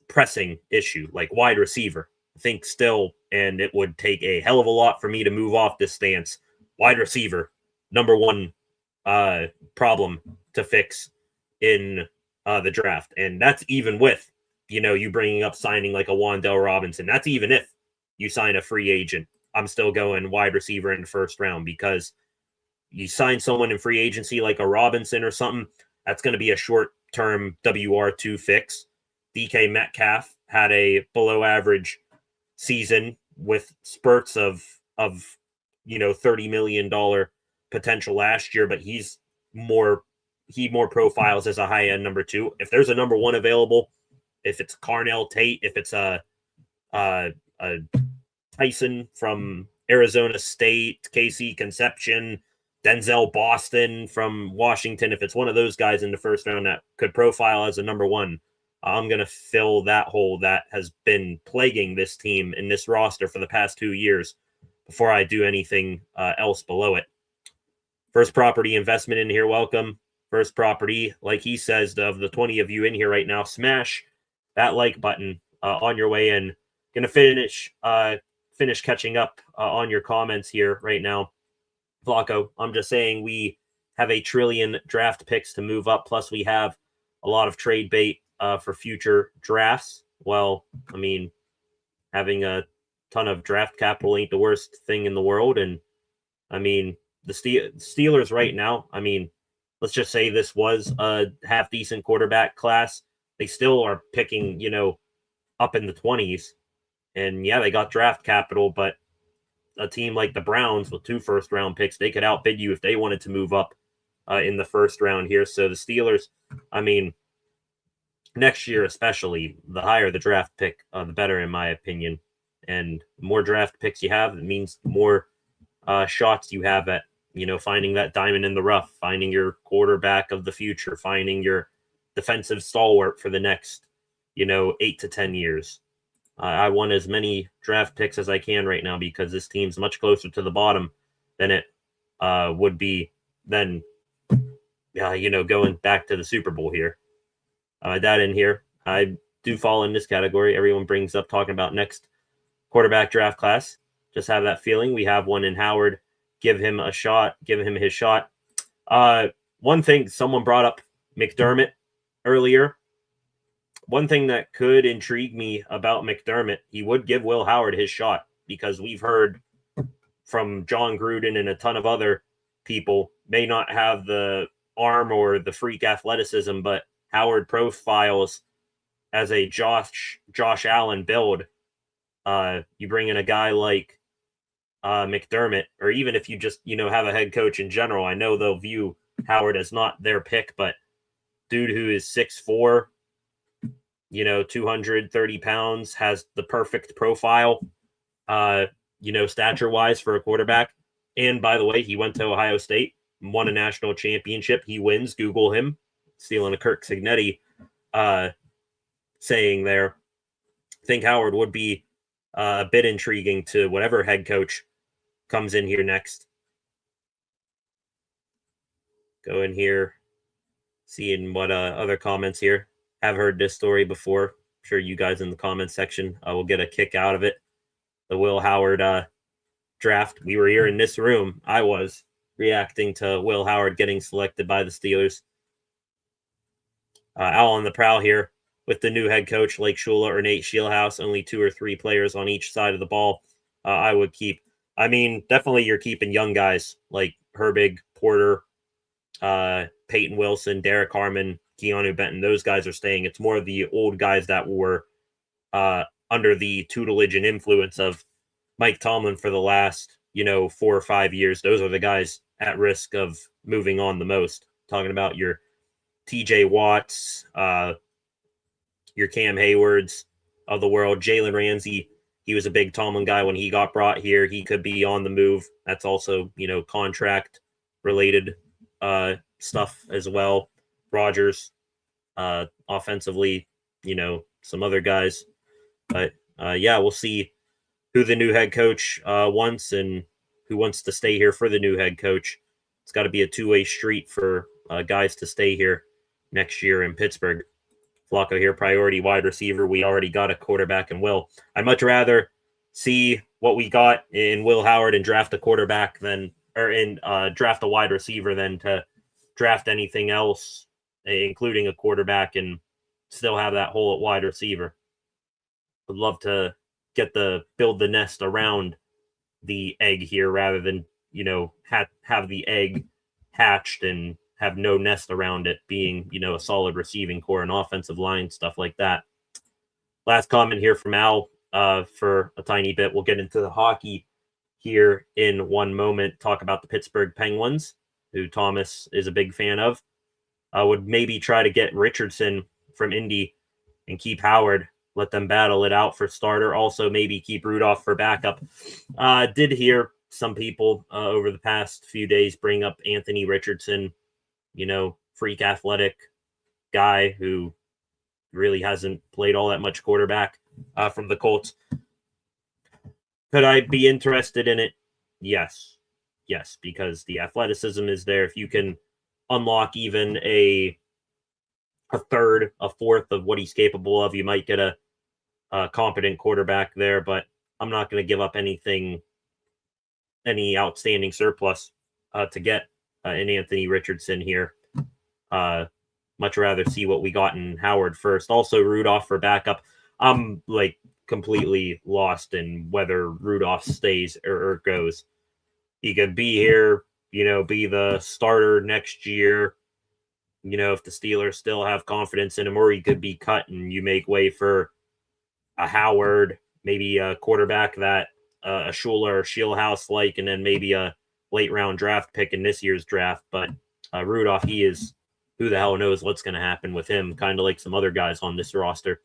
pressing issue like wide receiver. I think still, and it would take a hell of a lot for me to move off this stance. Wide receiver, number one problem to fix in the draft. And that's even with, you bringing up signing like a Wan'Dale Robinson. That's even if you sign a free agent. I'm still going wide receiver in the first round, because you sign someone in free agency like a Robinson or something, that's going to be a short-term WR2 fix. DK Metcalf had a below-average season with spurts of $30 million potential last year, but he more profiles as a high-end number 2. If there's a number 1 available, if it's Carnell Tate, if it's a Tyson from Arizona State, KC Conception, Denzel Boston from Washington, if it's one of those guys in the first round that could profile as a number 1, I'm going to fill that hole that has been plaguing this team in this roster for the past 2 years before I do anything else below it. First property investment in here. Welcome. First property, like he says, of the 20 of you in here right now, smash that like button on your way in. Going to finish catching up on your comments here right now. Flacco, I'm just saying we have a trillion draft picks to move up, plus we have a lot of trade bait for future drafts. Well, I mean, having a ton of draft capital ain't the worst thing in the world. And I mean, the Steelers right now, I mean, let's just say this was a half decent quarterback class. They still are picking, up in the 20s. And yeah, they got draft capital, but a team like the Browns with 2 first-round picks, they could outbid you if they wanted to move up in the first round here. So the Steelers, I mean, next year, especially, the higher the draft pick, the better, in my opinion. And the more draft picks you have, it means more shots you have at, finding that diamond in the rough, finding your quarterback of the future, finding your defensive stalwart for the next, 8 to 10 years. I want as many draft picks as I can right now because this team's much closer to the bottom than it would be then, going back to the Super Bowl here. That in here, I do fall in this category. Everyone brings up talking about next quarterback draft class. Just have that feeling. We have one in Howard. Give him a shot. Give him his shot. One thing, someone brought up McDermott earlier. One thing that could intrigue me about McDermott, he would give Will Howard his shot because we've heard from John Gruden and a ton of other people may not have the arm or the freak athleticism, but Howard profiles as a Josh Allen build. You bring in a guy like McDermott, or even if you just, have a head coach in general, I know they'll view Howard as not their pick, but dude who is 6'4", 230 pounds, has the perfect profile, stature-wise for a quarterback. And by the way, he went to Ohio State, won a national championship. He wins. Google him. Stealing a Kirk Cignetti saying there. I think Howard would be a bit intriguing to whatever head coach comes in here next. Go in here, seeing what other comments here. Have heard this story before. I'm sure you guys in the comments section will get a kick out of it. The Will Howard draft. We were here in this room. I was reacting to Will Howard getting selected by the Steelers. Out on the prowl here with the new head coach, Lake Shula or Nate Scheelhaus, only 2 or 3 players on each side of the ball. I would keep. I mean, definitely you're keeping young guys like Herbig, Porter, Peyton Wilson, Derek Harmon, Keanu Benton. Those guys are staying. It's more of the old guys that were under the tutelage and influence of Mike Tomlin for the last, 4 or 5 years. Those are the guys at risk of moving on the most. Talking about your TJ Watts, your Cam Haywards of the world. Jalen Ramsey, he was a big Tomlin guy when he got brought here. He could be on the move. That's also, contract related stuff as well. Rodgers, offensively, some other guys. But we'll see who the new head coach wants and who wants to stay here for the new head coach. It's got to be a two-way street for guys to stay here next year in Pittsburgh. Flacco here, priority wide receiver. We already got a quarterback in Will. I'd much rather see what we got in Will Howard and draft a quarterback draft a wide receiver than to draft anything else, including a quarterback, and still have that hole at wide receiver. Would love to build the nest around the egg here rather than, have the egg hatched and have no nest around it being, a solid receiving core and offensive line, stuff like that. Last comment here from Al for a tiny bit. We'll get into the hockey here in one moment. Talk about the Pittsburgh Penguins, who Thomas is a big fan of. Would maybe try to get Richardson from Indy and keep Howard. Let them battle it out for starter. Also, maybe keep Rudolph for backup. Did hear some people over the past few days bring up Anthony Richardson, freak athletic guy who really hasn't played all that much quarterback from the Colts. Could I be interested in it? Yes, because the athleticism is there. If you can unlock even a third, a fourth of what he's capable of, you might get a competent quarterback there, but I'm not going to give up any outstanding surplus to get an Anthony Richardson here. Much rather see what we got in Howard first. Also, Rudolph for backup. I'm completely lost in whether Rudolph stays or goes. He could be here, be the starter next year, if the Steelers still have confidence in him, or he could be cut and you make way for a Howard, maybe a quarterback that a Shula or Scheelhaus and then maybe a late round draft pick in this year's draft. But Rudolph, he is who the hell knows what's going to happen with him, kind of like some other guys on this roster.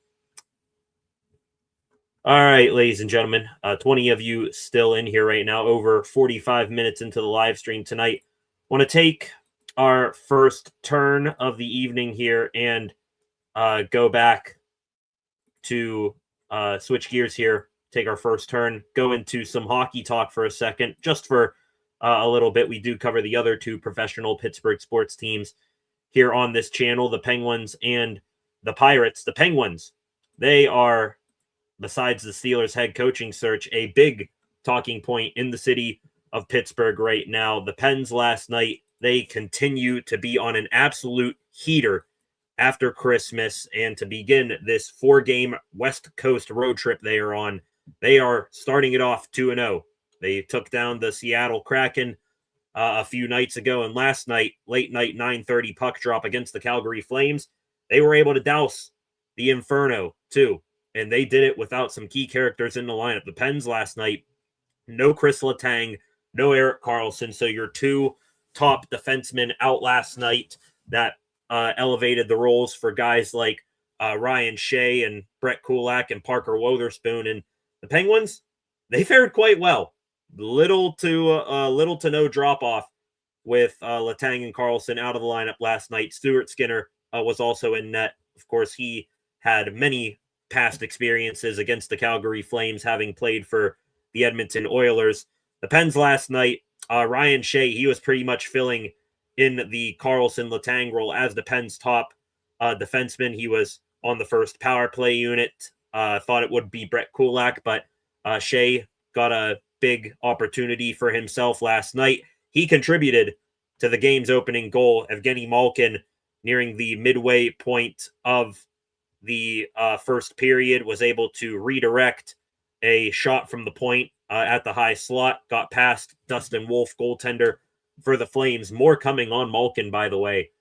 All right, ladies and gentlemen, 20 of you still in here right now, over 45 minutes into the live stream tonight. Want to take our first turn of the evening here and go back to switch gears here, take our first turn, go into some hockey talk for a second, just for a little bit. We do cover the other two professional Pittsburgh sports teams here on this channel, the Penguins and the Pirates. The Penguins, they are, besides the Steelers head coaching search, a big talking point in the city of Pittsburgh right now. The Pens last night, they continue to be on an absolute heater after Christmas, and to begin this 4-game West Coast road trip they are on, they are starting it off 2-0. They took down the Seattle Kraken a few nights ago, and last night, late night 9:30 puck drop against the Calgary Flames, they were able to douse the Inferno too, and they did it without some key characters in the lineup. The Pens last night, no Chris Letang, no Erik Karlsson, so your two top defensemen out last night that elevated the roles for guys like Ryan Shea and Brett Kulak and Parker Wotherspoon. And the Penguins, they fared quite well. Little to no drop off with Letang and Karlsson out of the lineup last night. Stuart Skinner was also in net. Of course, he had many past experiences against the Calgary Flames, having played for the Edmonton Oilers. The Pens last night, Ryan Shea, he was pretty much filling in the Karlsson Letang role as the Pens' top defenseman. He was on the first power play unit. Thought it would be Brett Kulak, but Shea got a big opportunity for himself last night. He contributed to the game's opening goal. Evgeny Malkin, nearing the midway point of the first period, was able to redirect a shot from the point at the high slot, got past Dustin Wolf, goaltender for the Flames. More coming on Malkin, by the way,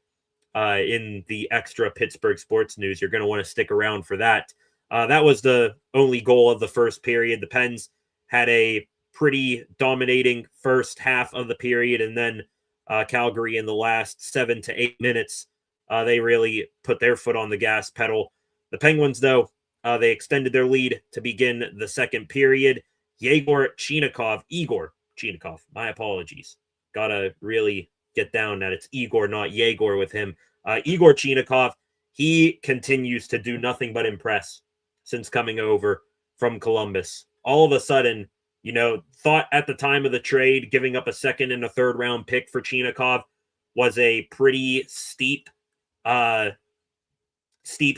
in the extra Pittsburgh sports news. You're going to want to stick around for that. That was the only goal of the first period. The Pens had a pretty dominating first half of the period, and then Calgary in the last 7 to 8 minutes, they really put their foot on the gas pedal. The Penguins, though, they extended their lead to begin the second period. Igor Chinikov, my apologies. Gotta really get down that it's Igor, not Yegor with him. Igor Chinikov, he continues to do nothing but impress since coming over from Columbus. All of a sudden, thought at the time of the trade, giving up a second and a third round pick for Chinikov was a pretty steep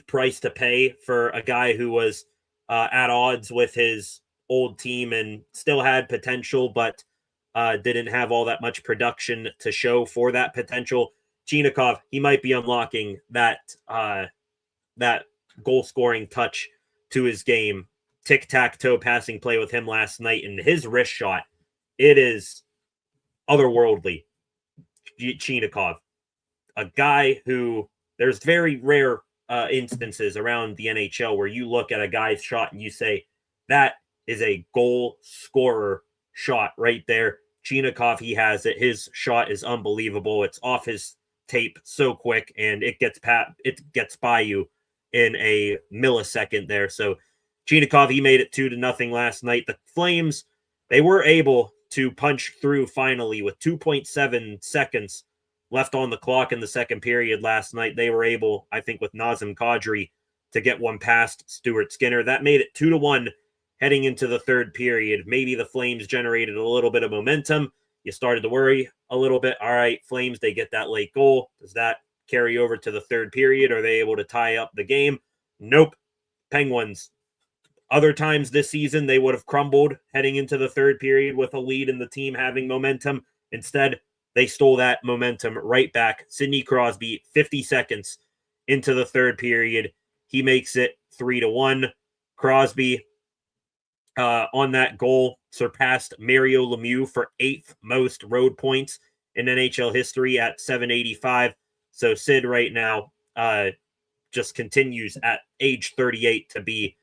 price to pay for a guy who was at odds with his old team and still had potential, but didn't have all that much production to show for that potential. Chinikov, he might be unlocking that goal-scoring touch to his game. Tic-tac-toe passing play with him last night, and his wrist shot, it is otherworldly. Chinikov, a guy who, there's very rare instances around the NHL where you look at a guy's shot and you say, that is a goal scorer shot right there. Chinikov, he has it. His shot is unbelievable. It's off his tape so quick, and it gets by you in a millisecond there. So Chinikov, he made it 2-0 last night. The Flames, they were able to punch through finally with 2.7 seconds left on the clock in the second period last night. They were able, I think, with Nazem Kadri to get one past Stuart Skinner. That made it 2-1 heading into the third period. Maybe the Flames generated a little bit of momentum. You started to worry a little bit. All right, Flames, they get that late goal. Does that carry over to the third period? Are they able to tie up the game? Nope. Penguins, other times this season, they would have crumbled heading into the third period with a lead and the team having momentum. Instead, they stole that momentum right back. Sidney Crosby, 50 seconds into the third period, he makes it 3-1. Crosby, on that goal, surpassed Mario Lemieux for 8th most road points in NHL history at 785. So Sid right now just continues at age 38 to be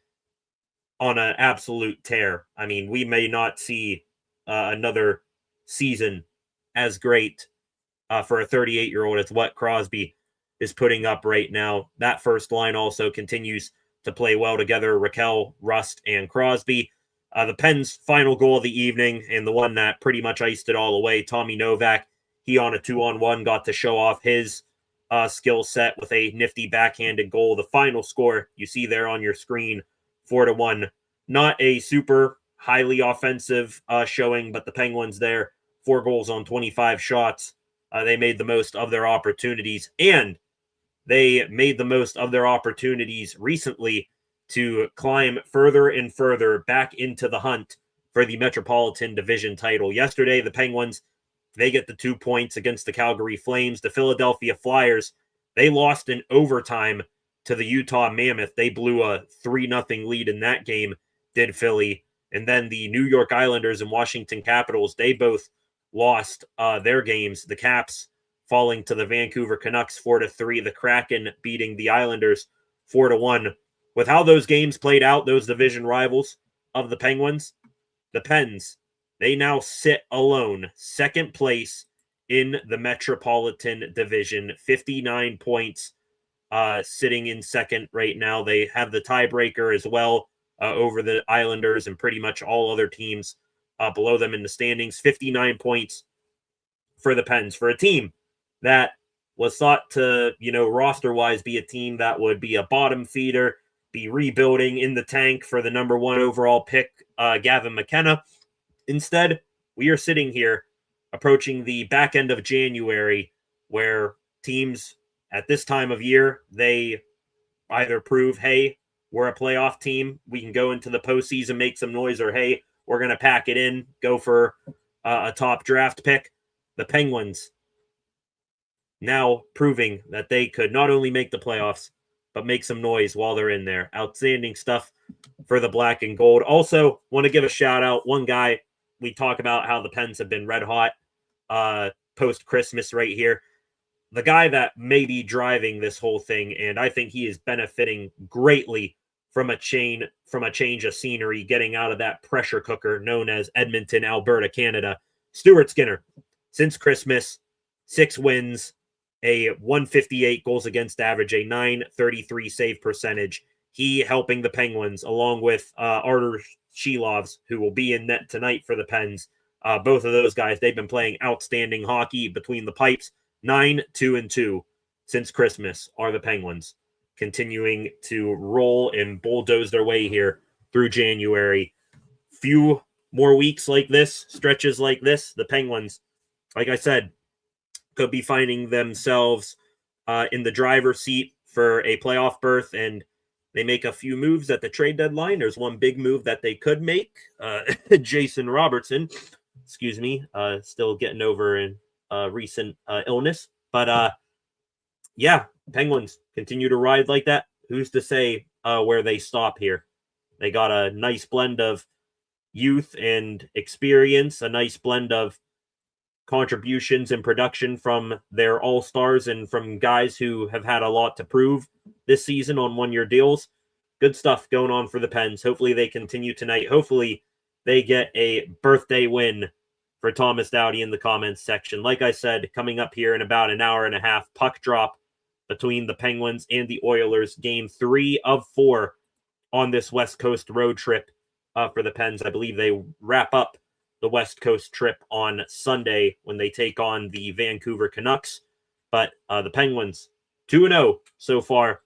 on an absolute tear. I mean, we may not see another season as great for a 38-year-old as what Crosby is putting up right now. That first line also continues to play well together. Raquel, Rust, and Crosby. The Pens' final goal of the evening, and the one that pretty much iced it all away, Tommy Novak. He on a 2-on-1 got to show off his skill set with a nifty backhanded goal. The final score you see there on your screen, 4-1. Not a super highly offensive showing, but the Penguins there, 4 goals on 25 shots. They made the most of their opportunities, and they made the most of their opportunities recently to climb further and further back into the hunt for the Metropolitan Division title. Yesterday, the Penguins, they get the 2 points against the Calgary Flames. The Philadelphia Flyers, they lost in overtime to the Utah Mammoth. They blew a 3-0 lead in that game, did Philly. And then the New York Islanders and Washington Capitals, they both lost their games. The Caps falling to the Vancouver Canucks 4-3. The Kraken beating the Islanders 4-1. With how those games played out, those division rivals of the Penguins, the Pens, they now sit alone, second place in the Metropolitan Division, 59 points, sitting in second right now. They have the tiebreaker as well over the Islanders and pretty much all other teams below them in the standings. 59 points for the Pens, for a team that was thought to, roster-wise be a team that would be a bottom feeder, be rebuilding in the tank for the number 1 overall pick, Gavin McKenna. Instead, we are sitting here approaching the back end of January where teams at this time of year, they either prove, hey, we're a playoff team, we can go into the postseason, make some noise, or hey, we're going to pack it in, go for a top draft pick. The Penguins now proving that they could not only make the playoffs, but make some noise while they're in there. Outstanding stuff for the black and gold. Also, want to give a shout out. One guy, we talk about how the Pens have been red hot post-Christmas right here. The guy that may be driving this whole thing, and I think he is benefiting greatly from a change of scenery, getting out of that pressure cooker known as Edmonton, Alberta, Canada. Stuart Skinner, since Christmas, 6 wins, a 158 goals against average, a 933 save percentage. He helping the Penguins along with Artur Shilovs, who will be in net tonight for the Pens. Both of those guys, they've been playing outstanding hockey between the pipes. 9-2-2 since Christmas are the Penguins, continuing to roll and bulldoze their way here through January. Few more weeks like this, stretches like this, the Penguins, like I said, could be finding themselves in the driver's seat for a playoff berth, and they make a few moves at the trade deadline. There's one big move that they could make. Jason Robertson, still getting over in recent illness. But yeah, Penguins continue to ride like that. Who's to say where they stop here? They got a nice blend of youth and experience, a nice blend of contributions and production from their all-stars and from guys who have had a lot to prove this season on one-year deals. Good stuff going on for the Pens. Hopefully they continue tonight. Hopefully they get a birthday win for Thomas Dowdy in the comments section. Like I said, coming up here in about an hour and a half, puck drop between the Penguins and the Oilers. Game 3 of 4 on this West Coast road trip for the Pens. I believe they wrap up the West Coast trip on Sunday when they take on the Vancouver Canucks. But the Penguins, 2-0 so far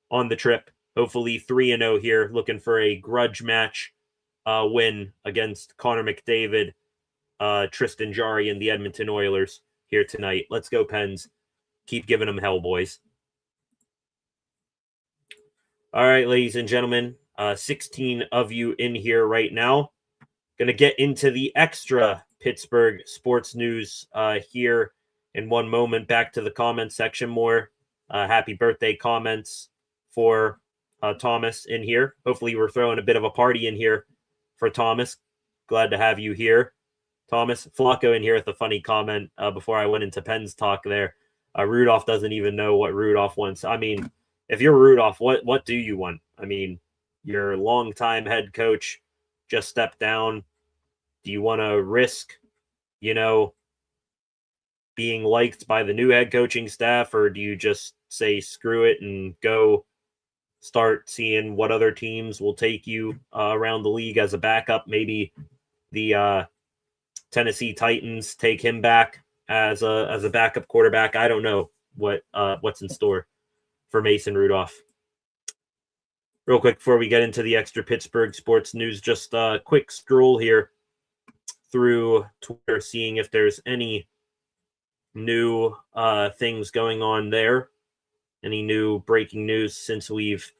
on the trip. Hopefully 3-0 here, looking for a grudge match win against Connor McDavid, Tristan Jarry, and the Edmonton Oilers here tonight. Let's go, Pens. Keep giving them hell, boys. All right, ladies and gentlemen, 16 of you in here right now. Going to get into the extra Pittsburgh sports news here in one moment. Back to the comment section. More happy birthday comments for Thomas in here. Hopefully we're throwing a bit of a party in here for Thomas. Glad to have you here. Thomas Flacco in here with a funny comment before I went into Pens talk there. Rudolph doesn't even know what Rudolph wants. I mean, if you're Rudolph, what do you want? I mean, your longtime head coach just stepped down. Do you want to risk, being liked by the new head coaching staff, or do you just say screw it and go start seeing what other teams will take you around the league as a backup? Maybe the Tennessee Titans take him back as a backup quarterback. I don't know what's in store for Mason Rudolph. Real quick before we get into the extra Pittsburgh sports news, just a quick stroll here through Twitter, seeing if there's any new things going on there. Any new breaking news since we've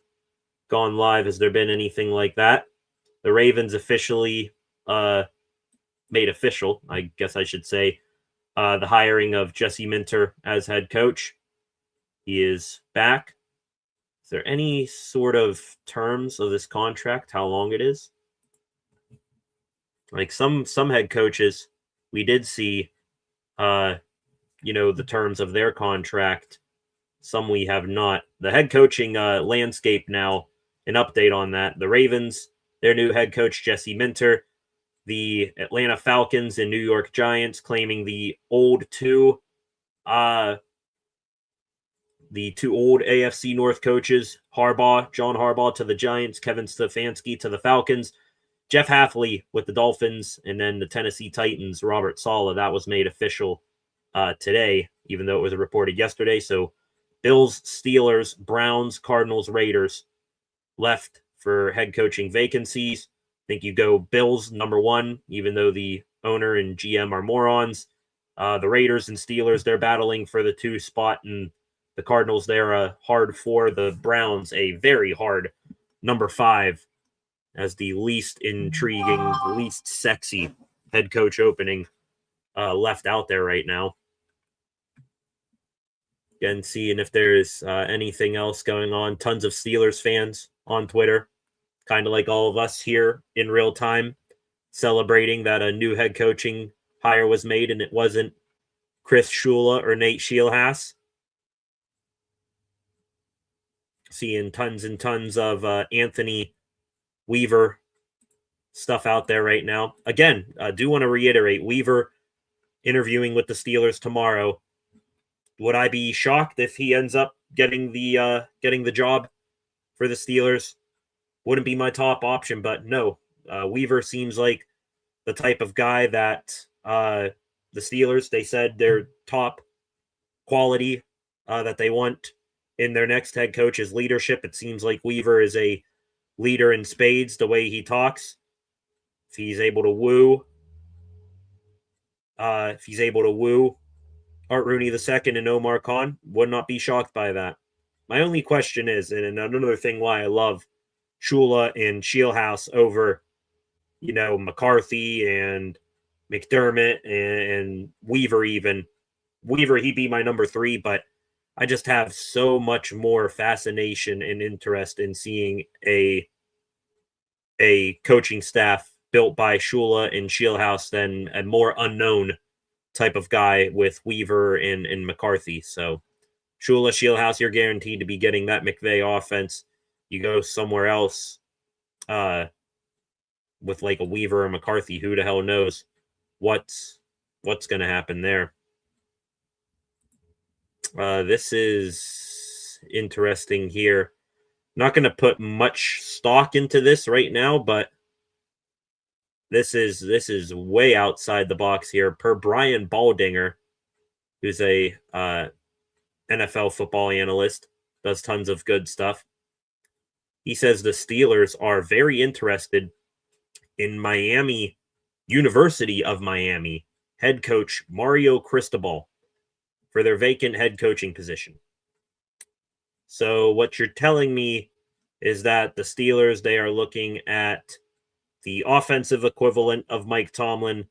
gone live? Has there been anything like that? The Ravens officially made official, I guess I should say, the hiring of Jesse Minter as head coach. He is back. Is there any sort of terms of this contract, how long it is? Like some head coaches, we did see, the terms of their contract. Some we have not. The head coaching landscape now, an update on that. The Ravens, their new head coach, Jesse Minter. The Atlanta Falcons and New York Giants claiming the two old AFC North coaches, John Harbaugh to the Giants, Kevin Stefanski to the Falcons, Jeff Hafley with the Dolphins, and then the Tennessee Titans, Robert Saleh. That was made official today, even though it was reported yesterday. So Bills, Steelers, Browns, Cardinals, Raiders left for head coaching vacancies. I think you go Bills number one, even though the owner and GM are morons. The Raiders and Steelers, they're battling for the 2 spot, and the Cardinals, they're a hard 4. The Browns, a very hard number 5, as the least intriguing, least sexy head coach opening left out there right now. Again, seeing if there's anything else going on. Tons of Steelers fans on Twitter, kind of like all of us here in real time, celebrating that a new head coaching hire was made and it wasn't Chris Shula or Nate Scheelhaas. Seeing tons and tons of Anthony Weaver stuff out there right now. Again, I do want to reiterate, Weaver interviewing with the Steelers tomorrow. Would I be shocked if he ends up getting the job for the Steelers? Wouldn't be my top option, but no. Weaver seems like the type of guy that the Steelers, they said their top quality that they want in their next head coach is leadership. It seems like Weaver is a leader in spades, the way he talks. If he's able to woo Art Rooney II and Omar Khan, would not be shocked by that. My only question is, and another thing why I love Shula and Scheelhaas over, McCarthy and McDermott and Weaver even. Weaver, he'd be my number 3, but I just have so much more fascination and interest in seeing a coaching staff built by Shula and Scheelhaas than a more unknown type of guy with Weaver and McCarthy. So Shula, Scheelhaas, you're guaranteed to be getting that McVay offense. You go somewhere else with like a Weaver or McCarthy, who the hell knows what's going to happen there. This is interesting here. Not going to put much stock into this right now, but this is way outside the box here. Per Brian Baldinger, who's a NFL football analyst, does tons of good stuff. He says the Steelers are very interested in University of Miami head coach Mario Cristobal for their vacant head coaching position. So what you're telling me is that the Steelers, they are looking at the offensive equivalent of Mike Tomlin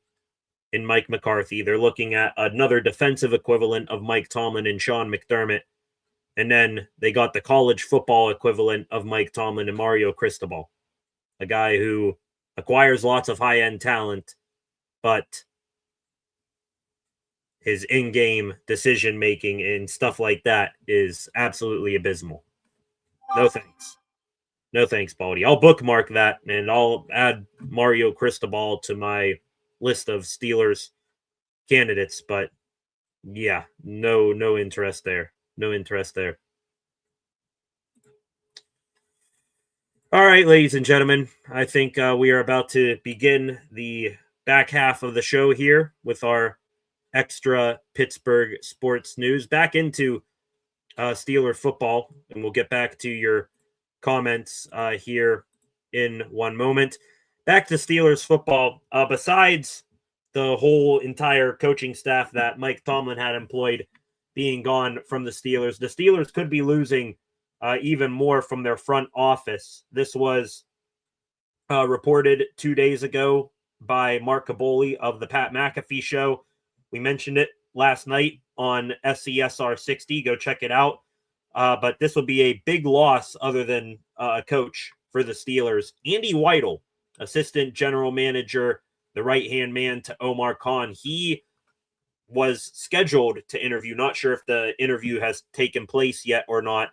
and Mike McCarthy. They're looking at another defensive equivalent of Mike Tomlin and Sean McDermott. And then they got the college football equivalent of Mike Tomlin and Mario Cristobal, a guy who acquires lots of high-end talent, but his in-game decision-making and stuff like that is absolutely abysmal. No thanks. No thanks, Baldy. I'll bookmark that, and I'll add Mario Cristobal to my list of Steelers candidates, but Yeah, no interest there. No interest there. All right, ladies and gentlemen, I think we are about to begin the back half of the show here with our extra Pittsburgh sports news. Back into Steeler football, and we'll get back to your comments here in one moment. Back to Steelers football. Besides the whole entire coaching staff that Mike Tomlin had employed being gone from the Steelers could be losing even more from their front office. This was reported 2 days ago by Mark Caboli of the Pat McAfee Show. We mentioned it last night on SCSR 60. Go check it out. But this would be a big loss other than a coach for the Steelers. Andy Weidel, assistant general manager, the right-hand man to Omar Khan. He was scheduled to interview. Not sure if the interview has taken place yet or not.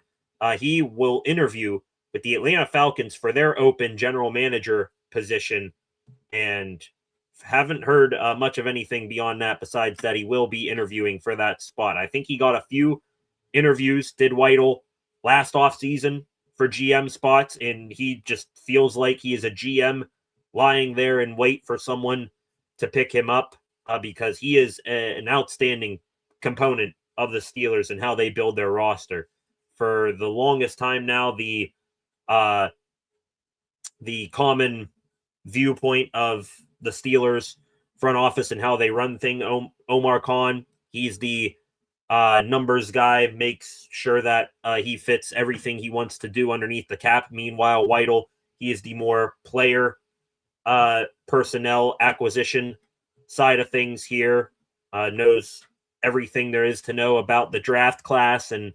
He will interview with the Atlanta Falcons for their open general manager position, and haven't heard much of anything beyond that besides that he will be interviewing for that spot. I think he got a few interviews, did Weidel, last offseason for GM spots, and he just feels like he is a GM lying there and wait for someone to pick him up because he is an outstanding component of the Steelers and how they build their roster. For the longest time now, the common viewpoint of the Steelers front office and how they run things, Omar Khan, he's the numbers guy, makes sure that he fits everything he wants to do underneath the cap. Meanwhile, Weidel, he is the more player personnel acquisition side of things here, knows everything there is to know about the draft class and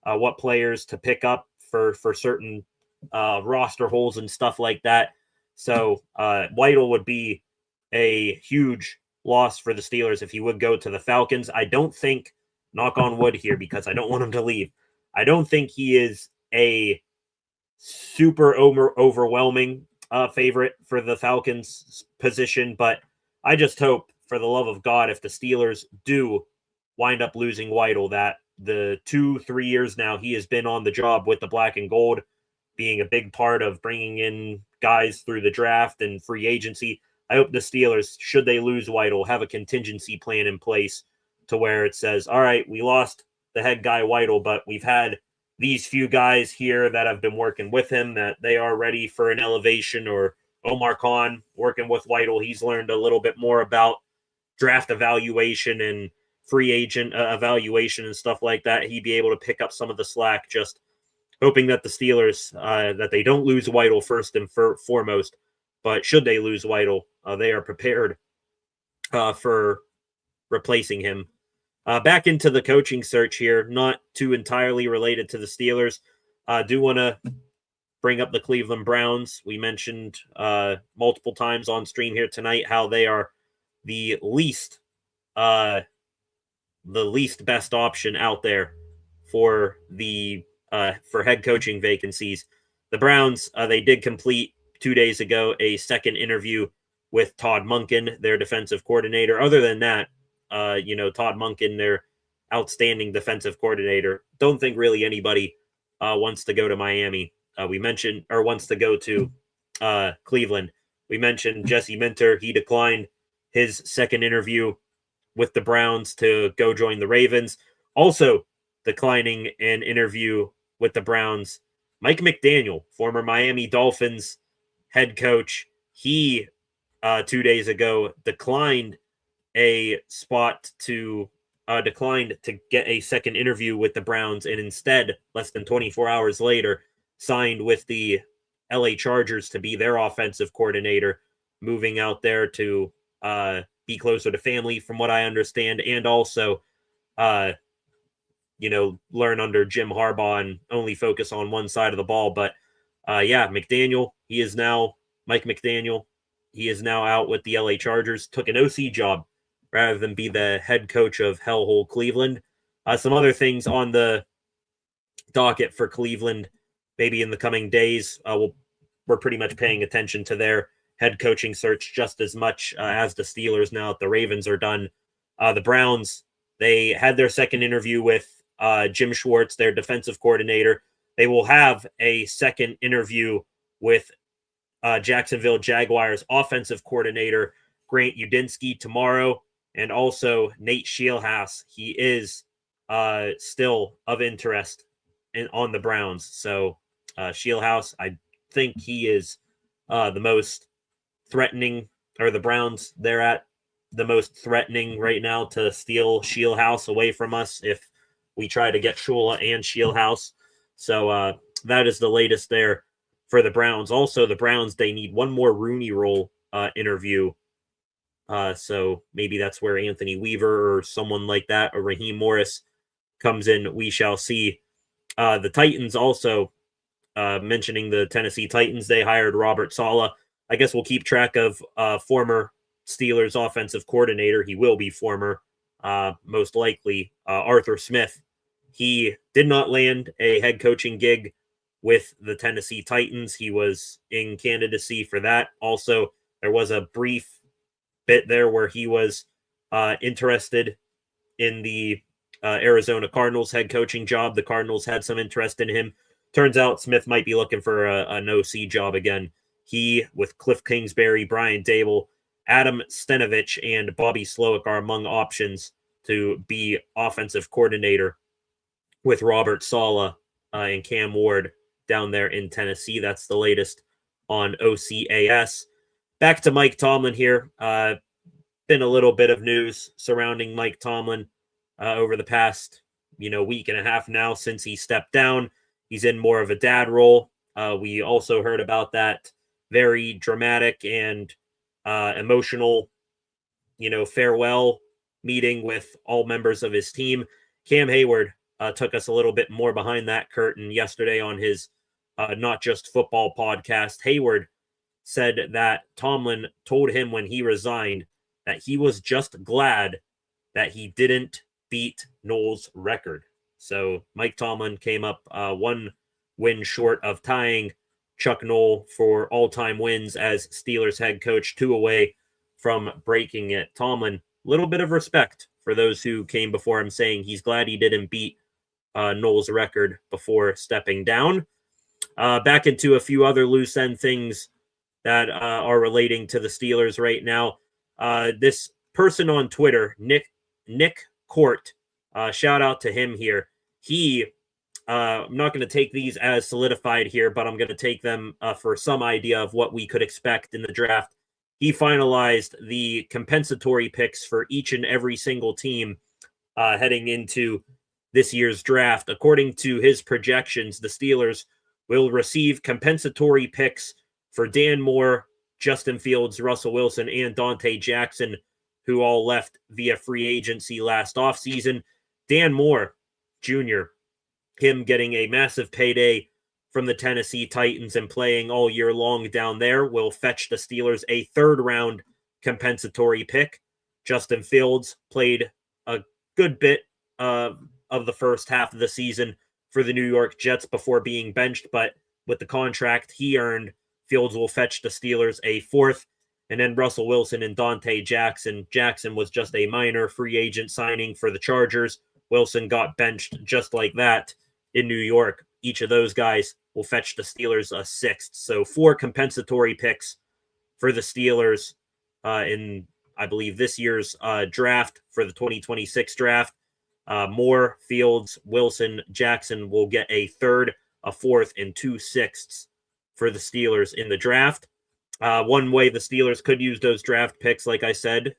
what players to pick up for certain roster holes and stuff like that. So Weidel would be a huge loss for the Steelers if he would go to the Falcons. I don't think, knock on wood here because I don't want him to leave, I don't think he is a super overwhelming favorite for the Falcons position, but I just hope, for the love of God, if the Steelers do wind up losing Weidel, that the 2-3 years now he has been on the job with the black and gold, being a big part of bringing in guys through the draft and free agency, I hope the Steelers, should they lose Weidel, have a contingency plan in place to where it says, all right, we lost the head guy Weidel, but we've had these few guys here that have been working with him that they are ready for an elevation. Or Omar Khan working with Weidel, he's learned a little bit more about draft evaluation and free agent evaluation and stuff like that. He'd be able to pick up some of the slack. Just hoping that the Steelers, that they don't lose Weidel first and foremost, but should they lose Weidel, they are prepared for replacing him. Back into the coaching search here, not too entirely related to the Steelers. Do want to bring up the Cleveland Browns. We mentioned multiple times on stream here tonight how they are the least best option out there for the for head coaching vacancies. The Browns, they did complete 2 days ago a second interview with Todd Monken, their defensive coordinator. Other than that, Todd Monken, their outstanding defensive coordinator. Don't think really anybody wants to go to Miami. Wants to go to Cleveland. We mentioned Jesse Minter. He declined his second interview with the Browns to go join the Ravens. Also declining an interview with the Browns, Mike McDaniel, former Miami Dolphins head coach. He 2 days ago declined a spot to declined to get a second interview with the Browns, and instead, less than 24 hours later, signed with the LA Chargers to be their offensive coordinator, moving out there to be closer to family, from what I understand, and also, learn under Jim Harbaugh and only focus on one side of the ball. But McDaniel, Mike McDaniel, he is now out with the LA Chargers, took an OC job rather than be the head coach of Hellhole Cleveland. Some other things on the docket for Cleveland, maybe in the coming days. We're pretty much paying attention to their head coaching search just as much as the Steelers now that the Ravens are done. The Browns, They had their second interview with Jim Schwartz, their defensive coordinator. They will have a second interview with Jacksonville Jaguars offensive coordinator Grant Udinski tomorrow, and also Nate Scheelhaase. He is still of interest on the Browns. So Scheelhaase, I think he is the most threatening, or the Browns, they're at the most threatening right now to steal Scheelhaase away from us if we try to get Shula and Scheelhaase. So that is the latest there for the Browns. Also, the Browns, they need one more Rooney Rule interview. So maybe that's where Anthony Weaver or someone like that, or Raheem Morris, comes in. We shall see. The Titans also, mentioning the Tennessee Titans, they hired Robert Saleh. I guess we'll keep track of former Steelers offensive coordinator. He will be former, most likely, Arthur Smith. He did not land a head coaching gig with the Tennessee Titans. He was in candidacy for that. Also, there was a brief bit there where he was interested in the Arizona Cardinals head coaching job. The Cardinals had some interest in him. Turns out Smith might be looking for an OC job again. He, with Cliff Kingsbury, Brian Dable, Adam Stenovich, and Bobby Slowick are among options to be offensive coordinator with Robert Saleh and Cam Ward down there in Tennessee. That's the latest on OCAS. Back to Mike Tomlin here. Been a little bit of news surrounding Mike Tomlin over the past, week and a half now since he stepped down. He's in more of a dad role. We also heard about that very dramatic and emotional, farewell meeting with all members of his team. Cam Hayward took us a little bit more behind that curtain yesterday on his Not Just Football podcast. Hayward said that Tomlin told him when he resigned that he was just glad that he didn't beat Noel's record. So Mike Tomlin came up one win short of tying Chuck Noll for all-time wins as Steelers head coach, 2 away from breaking it. Tomlin, a little bit of respect for those who came before him, saying he's glad he didn't beat Noel's record before stepping down. Back into a few other loose end things that are relating to the Steelers right now. This person on Twitter, Nick Court, shout out to him here. I'm not going to take these as solidified here, but I'm going to take them for some idea of what we could expect in the draft. He finalized the compensatory picks for each and every single team heading into this year's draft. According to his projections, the Steelers will receive compensatory picks for Dan Moore, Justin Fields, Russell Wilson, and Dante Jackson, who all left via free agency last offseason. Dan Moore Jr., him getting a massive payday from the Tennessee Titans and playing all year long down there, will fetch the Steelers a third-round compensatory pick. Justin Fields played a good bit of the first half of the season for the New York Jets before being benched, but with the contract he earned, Fields will fetch the Steelers a fourth. And then Russell Wilson and Dante Jackson. Jackson was just a minor free agent signing for the Chargers. Wilson got benched just like that in New York. Each of those guys will fetch the Steelers a sixth. So 4 compensatory picks for the Steelers in, I believe, this year's draft for the 2026 draft. Moore, Fields, Wilson, Jackson will get a third, a fourth, and 2 sixths for the Steelers in the draft. One way the Steelers could use those draft picks, like I said,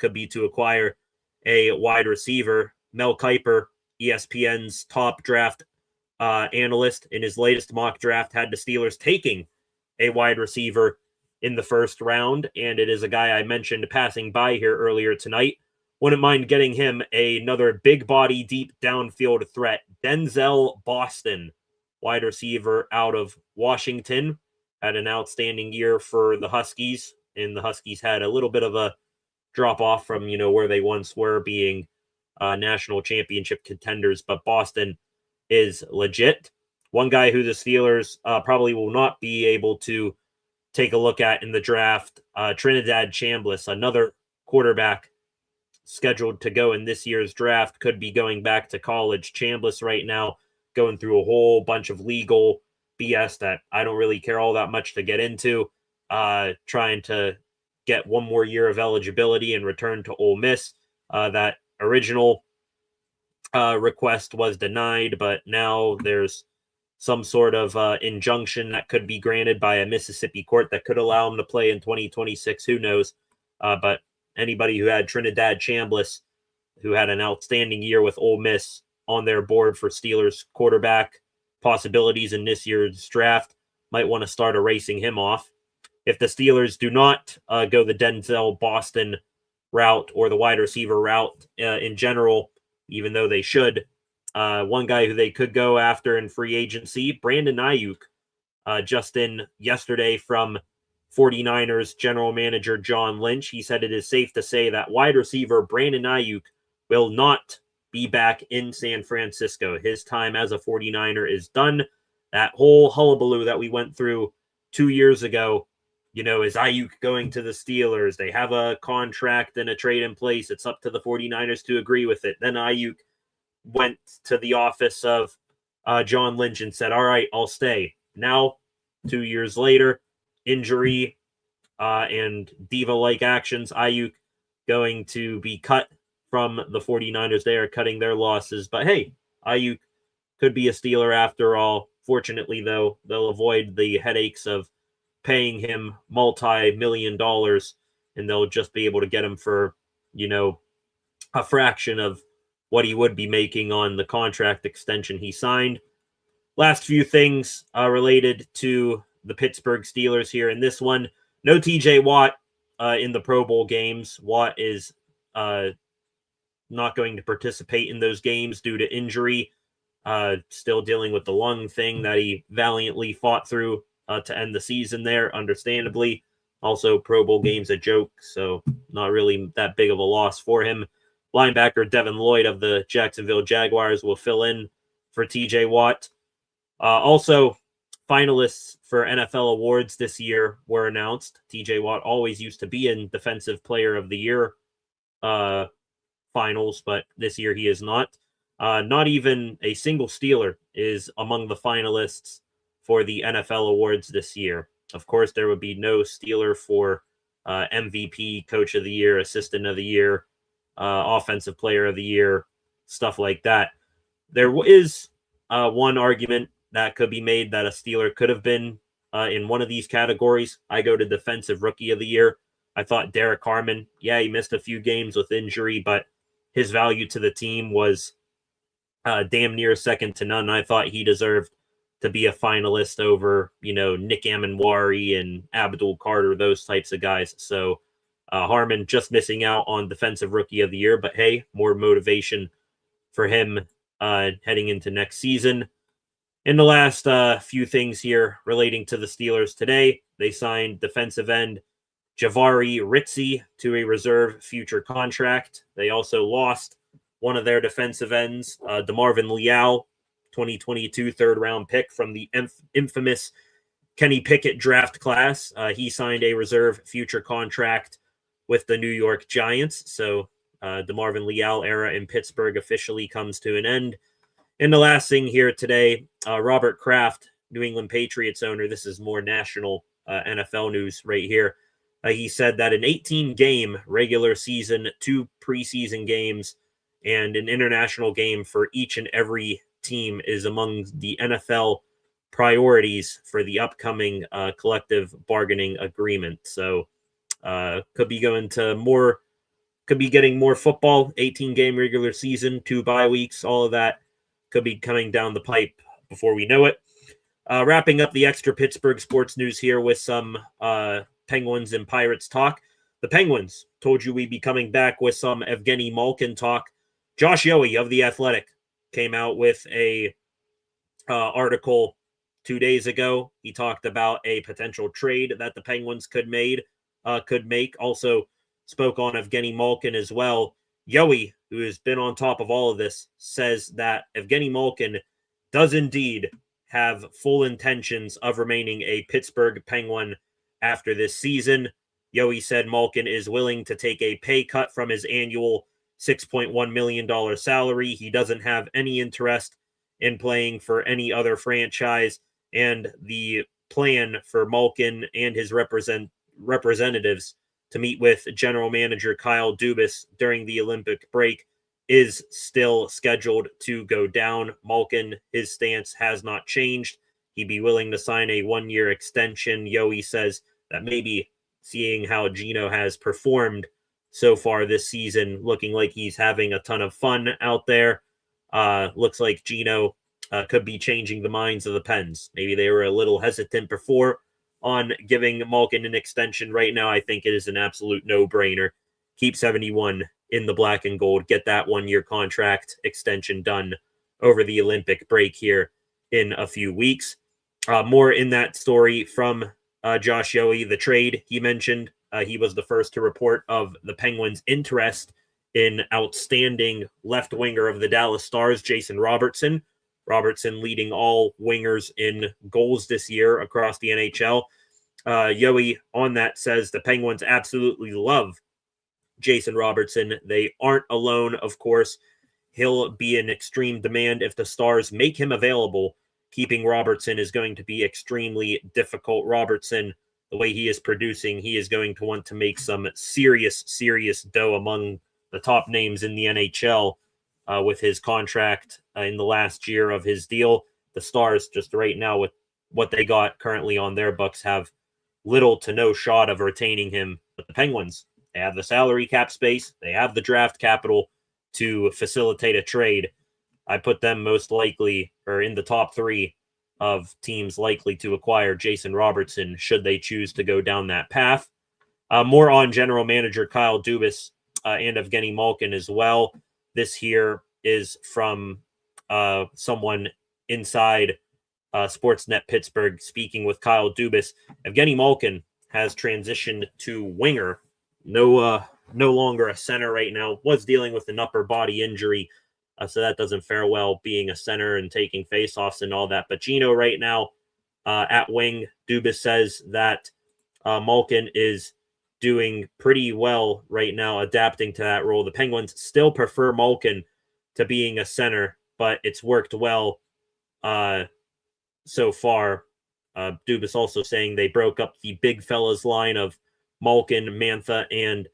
could be to acquire a wide receiver. Mel Kiper, ESPN's top draft analyst, in his latest mock draft, had the Steelers taking a wide receiver in the first round, and it is a guy I mentioned passing by here earlier tonight. Wouldn't mind getting him another big body, deep downfield threat. Denzel Boston, wide receiver out of Washington, had an outstanding year for the Huskies, and the Huskies had a little bit of a drop off from, where they once were, being national championship contenders, but Boston is legit. One guy who the Steelers probably will not be able to take a look at in the draft, Trinidad Chambliss, another quarterback scheduled to go in this year's draft could be going back to college. Chambliss right now going through a whole bunch of legal BS that I don't really care all that much to get into, trying to get one more year of eligibility and return to Ole Miss. That original request was denied, but now there's some sort of injunction that could be granted by a Mississippi court that could allow him to play in 2026. Who knows? But anybody who had Trinidad Chambliss, who had an outstanding year with Ole Miss, on their board for Steelers quarterback possibilities in this year's draft, might want to start erasing him off. If the Steelers do not go the Denzel Boston route or the wide receiver route in general, even though they should, one guy who they could go after in free agency, Brandon Ayuk, just in yesterday from 49ers general manager John Lynch. He said it is safe to say that wide receiver Brandon Ayuk will not be back in San Francisco. His time as a 49er is done. That whole hullabaloo that we went through 2 years ago, is Ayuk going to the Steelers? They have a contract and a trade in place. It's up to the 49ers to agree with it. Then Ayuk went to the office of John Lynch and said, all right, I'll stay. Now, 2 years later, injury and diva-like actions, Ayuk going to be cut from the 49ers. They are cutting their losses. But hey, Ayuk could be a Steeler after all. Fortunately, though, they'll avoid the headaches of paying him multi-million dollars, and they'll just be able to get him for, a fraction of what he would be making on the contract extension he signed. Last few things related to the Pittsburgh Steelers here in this one. No TJ Watt in the Pro Bowl games. Watt is not going to participate in those games due to injury. Still dealing with the lung thing that he valiantly fought through to end the season there, understandably. Also, Pro Bowl game's a joke, so not really that big of a loss for him. Linebacker Devin Lloyd of the Jacksonville Jaguars will fill in for TJ Watt. Also, finalists for NFL awards this year were announced. TJ Watt always used to be in Defensive Player of the Year finals, but this year he is not. Not even a single Steeler is among the finalists for the NFL awards this year. Of course, there would be no Steeler for MVP, Coach of the Year, Assistant of the Year, Offensive Player of the Year, stuff like that. There is one argument that could be made that a Steeler could have been in one of these categories. I go to Defensive Rookie of the Year. I thought Derek Harmon, he missed a few games with injury, but his value to the team was damn near second to none. I thought he deserved to be a finalist over, Nick Amenwari and Abdul Carter, those types of guys. So Harmon just missing out on Defensive Rookie of the Year, but hey, more motivation for him heading into next season. In the last few things here relating to the Steelers today, they signed defensive end Javari Ritzy to a reserve future contract. They also lost one of their defensive ends, DeMarvin Leal, 2022 third-round pick from the infamous Kenny Pickett draft class. He signed a reserve future contract with the New York Giants. So DeMarvin Leal era in Pittsburgh officially comes to an end. And the last thing here today, Robert Kraft, New England Patriots owner, this is more national NFL news right here. He said that an 18-game regular season, 2 preseason games, and an international game for each and every team is among the NFL priorities for the upcoming collective bargaining agreement. So could be getting more football, 18-game regular season, 2 bye weeks, all of that could be coming down the pipe before we know it. Wrapping up the extra Pittsburgh sports news here with some Penguins and Pirates talk. The Penguins told you we'd be coming back with some Evgeny Malkin talk. Josh Yohe of The Athletic came out with a article 2 days ago. He talked about a potential trade that the Penguins could make. Also spoke on Evgeny Malkin as well. Yohe, who has been on top of all of this, says that Evgeny Malkin does indeed have full intentions of remaining a Pittsburgh Penguin after this season. Yohe said Malkin is willing to take a pay cut from his annual $6.1 million salary. He doesn't have any interest in playing for any other franchise, and the plan for Malkin and his representatives to meet with general manager Kyle Dubas during the Olympic break is still scheduled to go down. Malkin, his stance has not changed. He'd be willing to sign a 1-year extension. Yoey says that maybe seeing how Gino has performed so far this season, looking like he's having a ton of fun out there, looks like Gino could be changing the minds of the Pens. Maybe they were a little hesitant before on giving Malkin an extension. Right now, I think it is an absolute no-brainer. Keep 71 in the black and gold. Get that 1-year contract extension done over the Olympic break here in a few weeks. More in that story from Josh Yoey, the trade he mentioned. He was the first to report of the Penguins' interest in outstanding left winger of the Dallas Stars, Jason Robertson. Robertson leading all wingers in goals this year across the NHL. Yoey on that says the Penguins absolutely love Jason Robertson. They aren't alone, of course. He'll be in extreme demand if the Stars make him available. Keeping Robertson is going to be extremely difficult. Robertson, the way he is producing, he is going to want to make some serious dough among the top names in the NHL with his contract in the last year of his deal. The Stars, just right now, with what they got currently on their books, have little to no shot of retaining him. But the Penguins, they have the salary cap space. They have the draft capital to facilitate a trade. I put them most likely, or in the top 3 of teams likely to acquire Jason Robertson, should they choose to go down that path. More on general manager Kyle Dubas and Evgeny Malkin as well. This here is from someone inside Sportsnet Pittsburgh speaking with Kyle Dubas. Evgeny Malkin has transitioned to winger. No longer a center right now. Was dealing with an upper body injury, so that doesn't fare well being a center and taking faceoffs and all that. But Gino right now at wing. Dubas says that Malkin is doing pretty well right now, adapting to that role. The Penguins still prefer Malkin to being a center, but it's worked well so far. Dubas also saying they broke up the big fellas line of Malkin, Mantha, and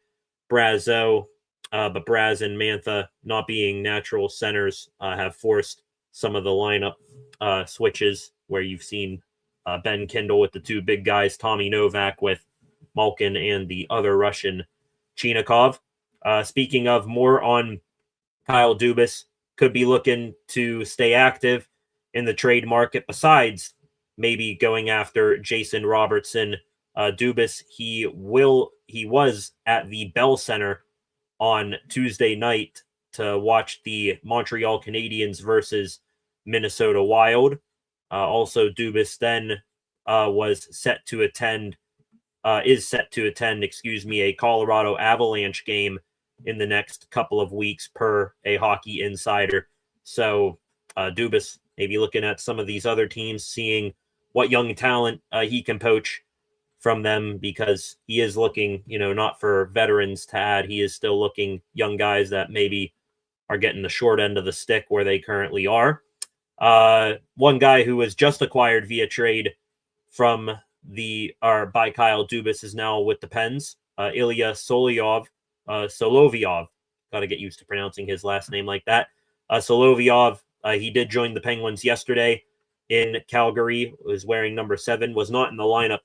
Brazeau, but Braz and Mantha, not being natural centers, have forced some of the lineup switches where you've seen Ben Kindle with the 2 big guys, Tommy Novak with Malkin and the other Russian Chinikov. Speaking of, more on Kyle Dubas, could be looking to stay active in the trade market besides maybe going after Jason Robertson. Dubas, he was at the Bell Center on Tuesday night to watch the Montreal Canadiens versus Minnesota Wild. Also, Dubas then is set to attend, a Colorado Avalanche game in the next couple of weeks per a Hockey Insider. So Dubas maybe looking at some of these other teams, seeing what young talent he can poach from them, because he is looking, not for veterans to add. He is still looking young guys that maybe are getting the short end of the stick where they currently are. One guy who was just acquired via trade by Kyle Dubas is now with the Pens, Ilya Solovyov. Got to get used to pronouncing his last name like that. Solovyov, he did join the Penguins yesterday in Calgary, was wearing number 7, was not in the lineup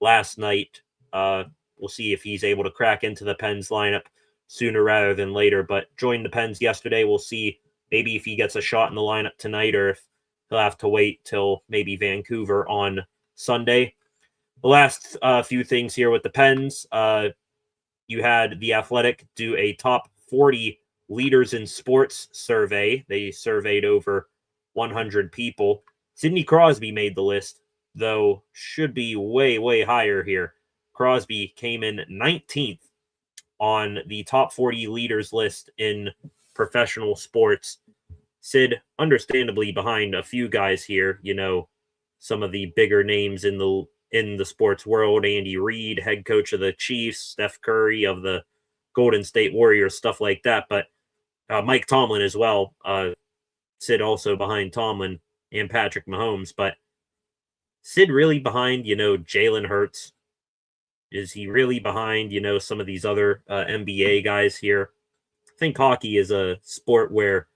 last night. We'll see if he's able to crack into the Pens lineup sooner rather than later, but joined the Pens yesterday. We'll see maybe if he gets a shot in the lineup tonight, or if he'll have to wait till maybe Vancouver on Sunday. The last few things here with the Pens, you had The Athletic do a top 40 leaders in sports survey. They surveyed over 100 people. Sidney Crosby made the list, though should be way higher here. Crosby came in 19th on the top 40 leaders list in professional sports. Sid, understandably behind a few guys here, some of the bigger names in the sports world, Andy Reid, head coach of the Chiefs, Steph Curry of the Golden State Warriors, stuff like that. But Mike Tomlin as well. Sid also behind Tomlin and Patrick Mahomes, but Sid really behind, Jalen Hurts? Is he really behind, some of these other NBA guys here? I think hockey is a sport where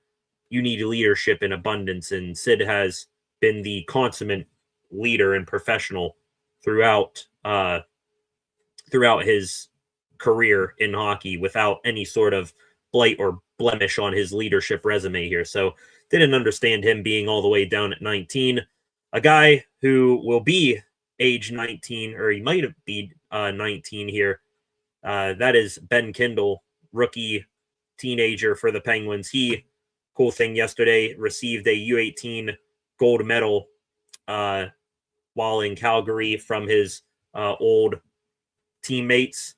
you need leadership in abundance, and Sid has been the consummate leader and professional throughout throughout his career in hockey without any sort of blight or blemish on his leadership resume here. So didn't understand him being all the way down at 19. A guy who will be age 19, or he might have been 19 here. That is Ben Kindle, rookie teenager for the Penguins. He, cool thing yesterday, received a U18 gold medal while in Calgary from his old teammates.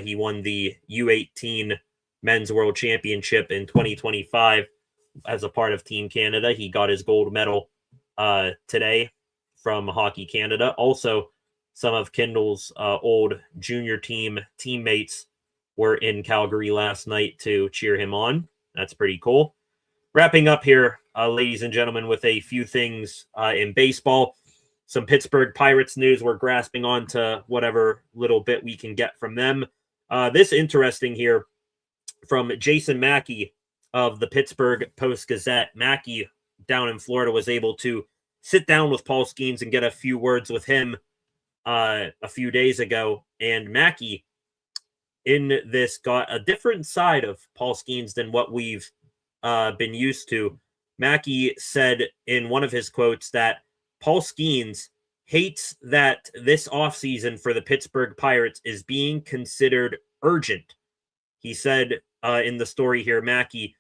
He won the U18 Men's World Championship in 2025 as a part of Team Canada. He got his gold medal today from Hockey Canada. Also, some of Kindle's old junior team teammates were in Calgary last night to cheer him on. That's pretty cool. Wrapping up here, ladies and gentlemen, with a few things in baseball. Some Pittsburgh Pirates news. We're grasping on to whatever little bit we can get from them. This interesting here from Jason Mackey of the Pittsburgh Post-Gazette. Mackey down in Florida was able to sit down with Paul Skeens and get a few words with him a few days ago. And Mackey in this got a different side of Paul Skeens than what we've been used to. Mackey said in one of his quotes that Paul Skeens hates that this offseason for the Pittsburgh Pirates is being considered urgent. He said in the story here, Mackey,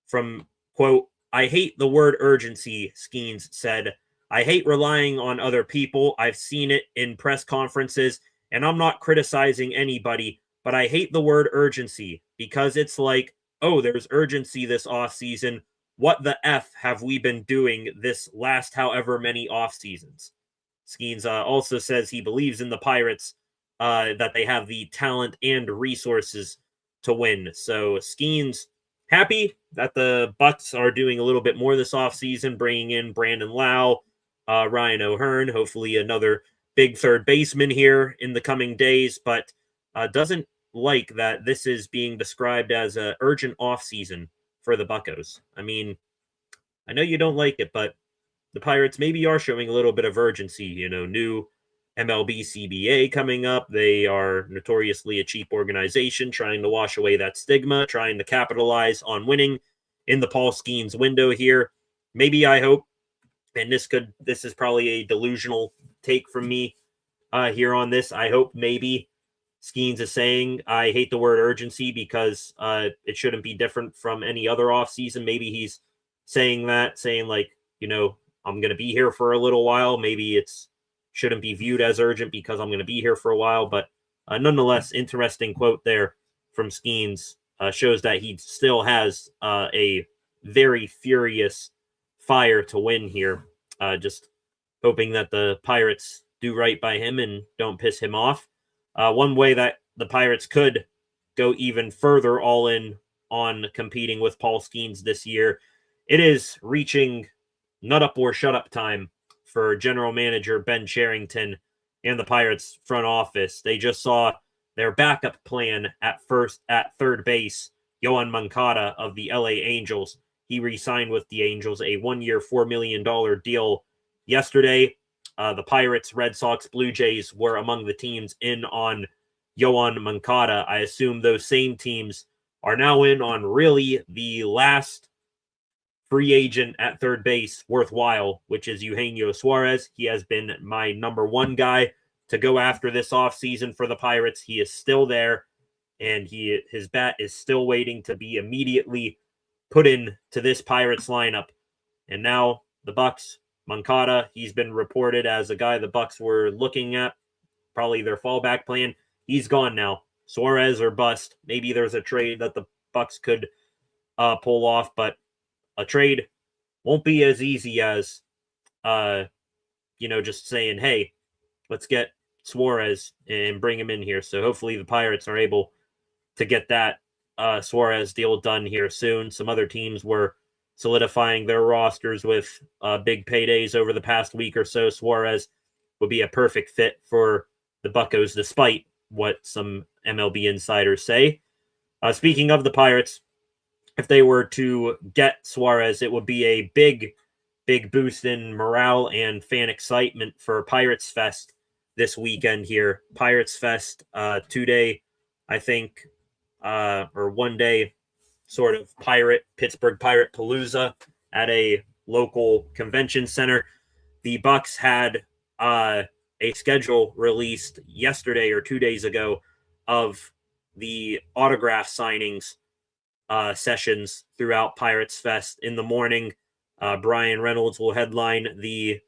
from, quote, "I hate the word urgency," Skeens said. "I hate relying on other people. I've seen it in press conferences, and I'm not criticizing anybody, but I hate the word urgency because it's like, oh, there's urgency this offseason. What the F have we been doing this last however many off seasons?" Skeens also says he believes in the Pirates, that they have the talent and resources to win. So Skeens happy that the Bucks are doing a little bit more this offseason, bringing in Brandon Lau, Ryan O'Hearn, hopefully another big third baseman here in the coming days, but doesn't like that this is being described as an urgent offseason for the Buccos. I mean, I know you don't like it, but the Pirates maybe are showing a little bit of urgency. New MLB CBA coming up. They are notoriously a cheap organization trying to wash away that stigma, trying to capitalize on winning in the Paul Skeens window here. Maybe I hope, and this is probably a delusional take from me here on this. I hope maybe Skeens is saying, I hate the word urgency because it shouldn't be different from any other offseason. Maybe he's saying like, I'm going to be here for a little while. Maybe it's shouldn't be viewed as urgent because I'm going to be here for a while. But nonetheless, interesting quote there from Skeens shows that he still has a very furious fire to win here. Just hoping that the Pirates do right by him and don't piss him off. One way that the Pirates could go even further all in on competing with Paul Skeens this year, it is reaching nut up or shut up time for general manager Ben Cherington and the Pirates front office. They just saw their backup plan at third base, Yoan Moncada of the LA Angels. He re-signed with the Angels, a 1-year, $4 million deal yesterday. The Pirates, Red Sox, Blue Jays were among the teams in on Yoan Moncada. I assume those same teams are now in on really the last free agent at third base worthwhile, which is Eugenio Suarez. He has been my number one guy to go after this offseason for the Pirates. He is still there, and his bat is still waiting to be immediately put in to this Pirates lineup. And now the Bucks, Moncada, he's been reported as a guy the Bucks were looking at, probably their fallback plan. He's gone now. Suarez or bust. Maybe there's a trade that the Bucks could pull off, but a trade won't be as easy as, just saying, hey, let's get Suarez and bring him in here. So hopefully the Pirates are able to get that Suarez deal done here soon. Some other teams were solidifying their rosters with big paydays over the past week or so. Suarez would be a perfect fit for the Buccos, despite what some MLB insiders say. Speaking of the Pirates, if they were to get Suarez, it would be a big boost in morale and fan excitement for Pirates Fest this weekend here. Pirates Fest, 2-day, I think, or 1-day sort of Pittsburgh Pirate Palooza at a local convention center. The Bucks had a schedule released yesterday or 2 days ago of the autograph signings sessions throughout Pirates Fest. In the morning, Brian Reynolds will headline the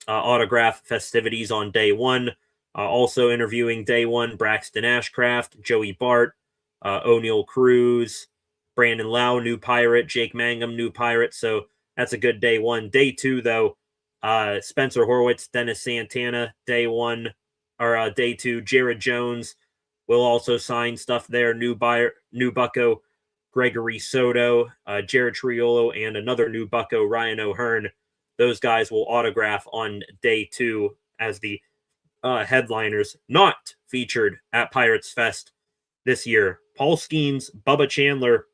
autograph festivities on day one. Also interviewing day one, Braxton Ashcraft, Joey Bart, O'Neal Cruz, Brandon Lau, new Pirate, Jake Mangum, new Pirate. So that's a good day one. Day two, though, Spencer Horwitz, Dennis Santana, day one, or day two, Jared Jones will also sign stuff there. New Bucko, Gregory Soto, Jared Triolo, and another new Bucko, Ryan O'Hearn. Those guys will autograph on day two as the headliners. Not featured at Pirates Fest this year: Paul Skeens, Bubba Chandler,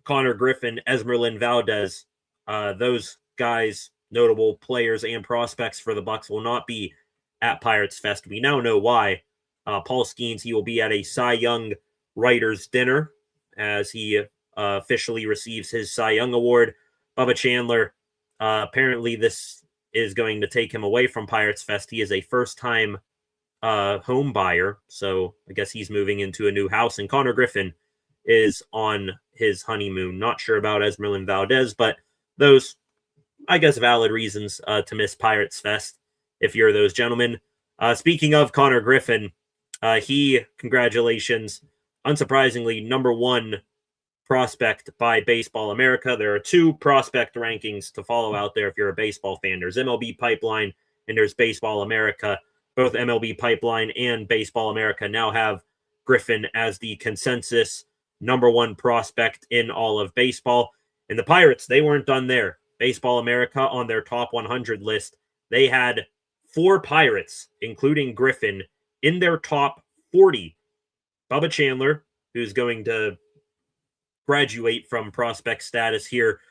Connor Griffin, Esmeralyn Valdez. Those guys, notable players and prospects for the Bucks, will not be at Pirates Fest. We now know why. Paul Skeens, he will be at a Cy Young Writers Dinner as he officially receives his Cy Young Award. Bubba Chandler, apparently this is going to take him away from Pirates Fest. He is a first-time home buyer, so I guess he's moving into a new house. And Connor Griffin is on his honeymoon. Not sure about Esmeralyn Valdez, but those, I guess, valid reasons to miss Pirates Fest if you're those gentlemen. Speaking of Connor Griffin, congratulations, unsurprisingly, number one prospect by Baseball America. There are two prospect rankings to follow out there if you're a baseball fan. There's MLB Pipeline and there's Baseball America. Both MLB Pipeline and Baseball America now have Griffin as the consensus number one prospect in all of baseball. And the Pirates, they weren't done there. Baseball America, on their top 100 list, they had 4 Pirates, including Griffin, in their top 40. Bubba Chandler, who's going to graduate from prospect status here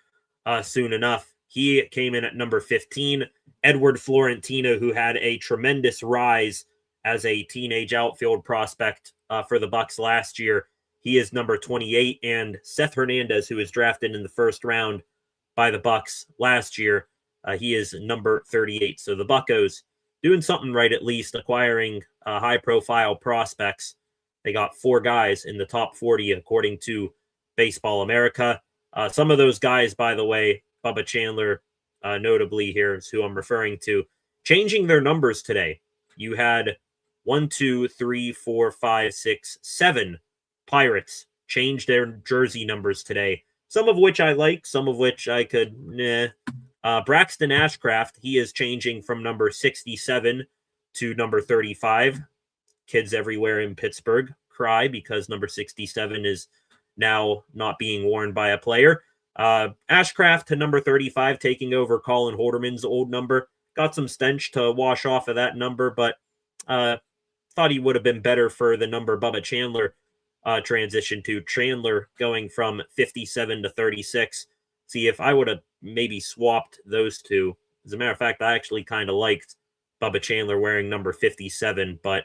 soon enough, he came in at number 15. Edward Florentino, who had a tremendous rise as a teenage outfield prospect for the Bucks last year, he is number 28. And Seth Hernandez, who was drafted in the first round by the Bucks last year, he is number 38. So the Buccos doing something right, at least acquiring high-profile prospects. They got 4 guys in the top 40, according to Baseball America. Some of those guys, by the way, Bubba Chandler, notably here, is who I'm referring to, changing their numbers today. You had 1, 2, 3, 4, 5, 6, 7 Pirates change their jersey numbers today. Some of which I like, some of which I could, Braxton Ashcraft, he is changing from number 67 to number 35. Kids everywhere in Pittsburgh cry because number 67 is now not being worn by a player. Ashcraft to number 35, taking over Colin Holderman's old number. Got some stench to wash off of that number, but thought he would have been better for the number Bubba Chandler transition to. Chandler going from 57 to 36. See, if I would have maybe swapped those two. As a matter of fact, I actually kind of liked Bubba Chandler wearing number 57, but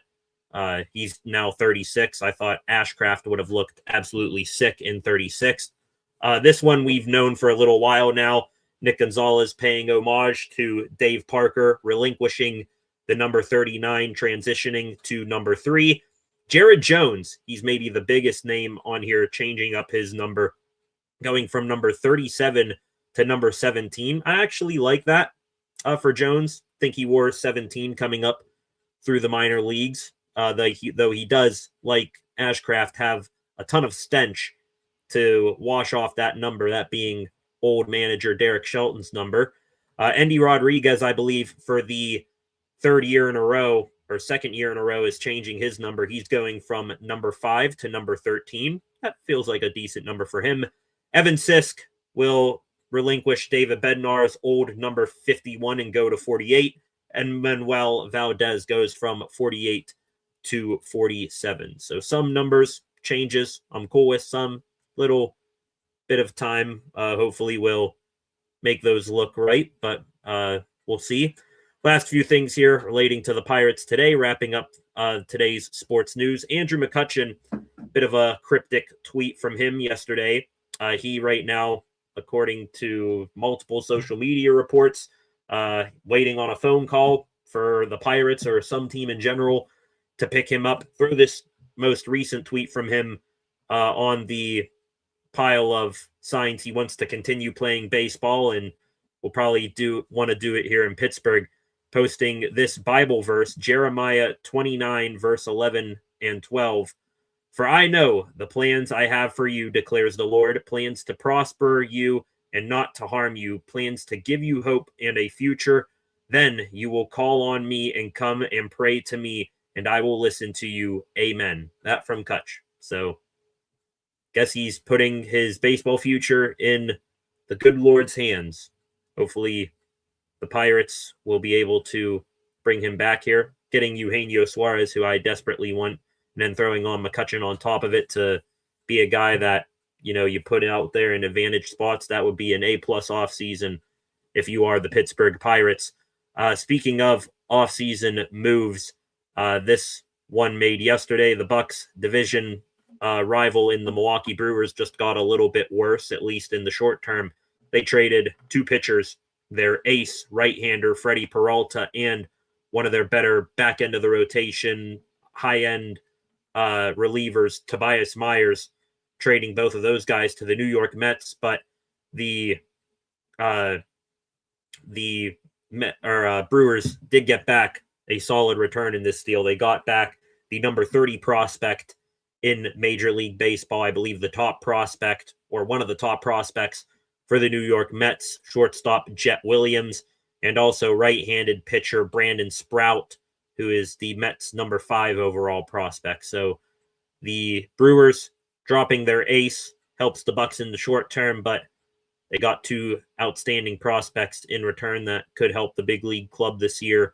he's now 36. I thought Ashcraft would have looked absolutely sick in 36. This one we've known for a little while now. Nick Gonzalez paying homage to Dave Parker, relinquishing the number 39, transitioning to number 3. Jared Jones, he's maybe the biggest name on here, changing up his number, going from number 37 to number 17. I actually like that for Jones. Think he wore 17 coming up through the minor leagues. Though he does, like Ashcraft, have a ton of stench to wash off that number, that being old manager Derek Shelton's number. Endy Rodriguez, I believe, for the third year in a row, or second year in a row, is changing his number. He's going from number 5 to number 13. That feels like a decent number for him. Evan Sisk will relinquish David Bednar's old number 51 and go to 48. And Manuel Valdez goes from 48 to 47. So some numbers changes I'm cool with. Some little bit of time hopefully will make those look right, but we'll see. Last few things here relating to the Pirates today, wrapping up today's sports news. Andrew McCutchen, bit of a cryptic tweet from him yesterday. He right now, according to multiple social media reports, waiting on a phone call for the Pirates or some team in general to pick him up. Throw this most recent tweet from him on the pile of signs he wants to continue playing baseball and will probably want to do it here in Pittsburgh, posting this Bible verse, Jeremiah 29, verse 11 and 12. For I know the plans I have for you, declares the Lord, plans to prosper you and not to harm you, plans to give you hope and a future. Then you will call on me and come and pray to me, and I will listen to you. Amen. That from Kutch. So guess he's putting his baseball future in the good Lord's hands. Hopefully the Pirates will be able to bring him back here, getting Eugenio Suarez, who I desperately want, and then throwing on McCutchen on top of it to be a guy that, you know, you put out there in advantage spots. That would be an A-plus offseason if you are the Pittsburgh Pirates. Speaking of offseason moves, this one made yesterday, the Bucks division rival in the Milwaukee Brewers just got a little bit worse, at least in the short term. They traded two pitchers, their ace right-hander, Freddie Peralta, and one of their better back end of the rotation, high-end relievers, Tobias Myers, trading both of those guys to the New York Mets. But the Brewers did get back a solid return in this deal. They got back the number 30 prospect in Major League Baseball. I believe the top prospect, or one of the top prospects for the New York Mets, shortstop Jet Williams, and also right-handed pitcher Brandon Sprout, who is the Mets' number 5 overall prospect. So the Brewers dropping their ace helps the Bucks in the short term, but they got two outstanding prospects in return that could help the big league club this year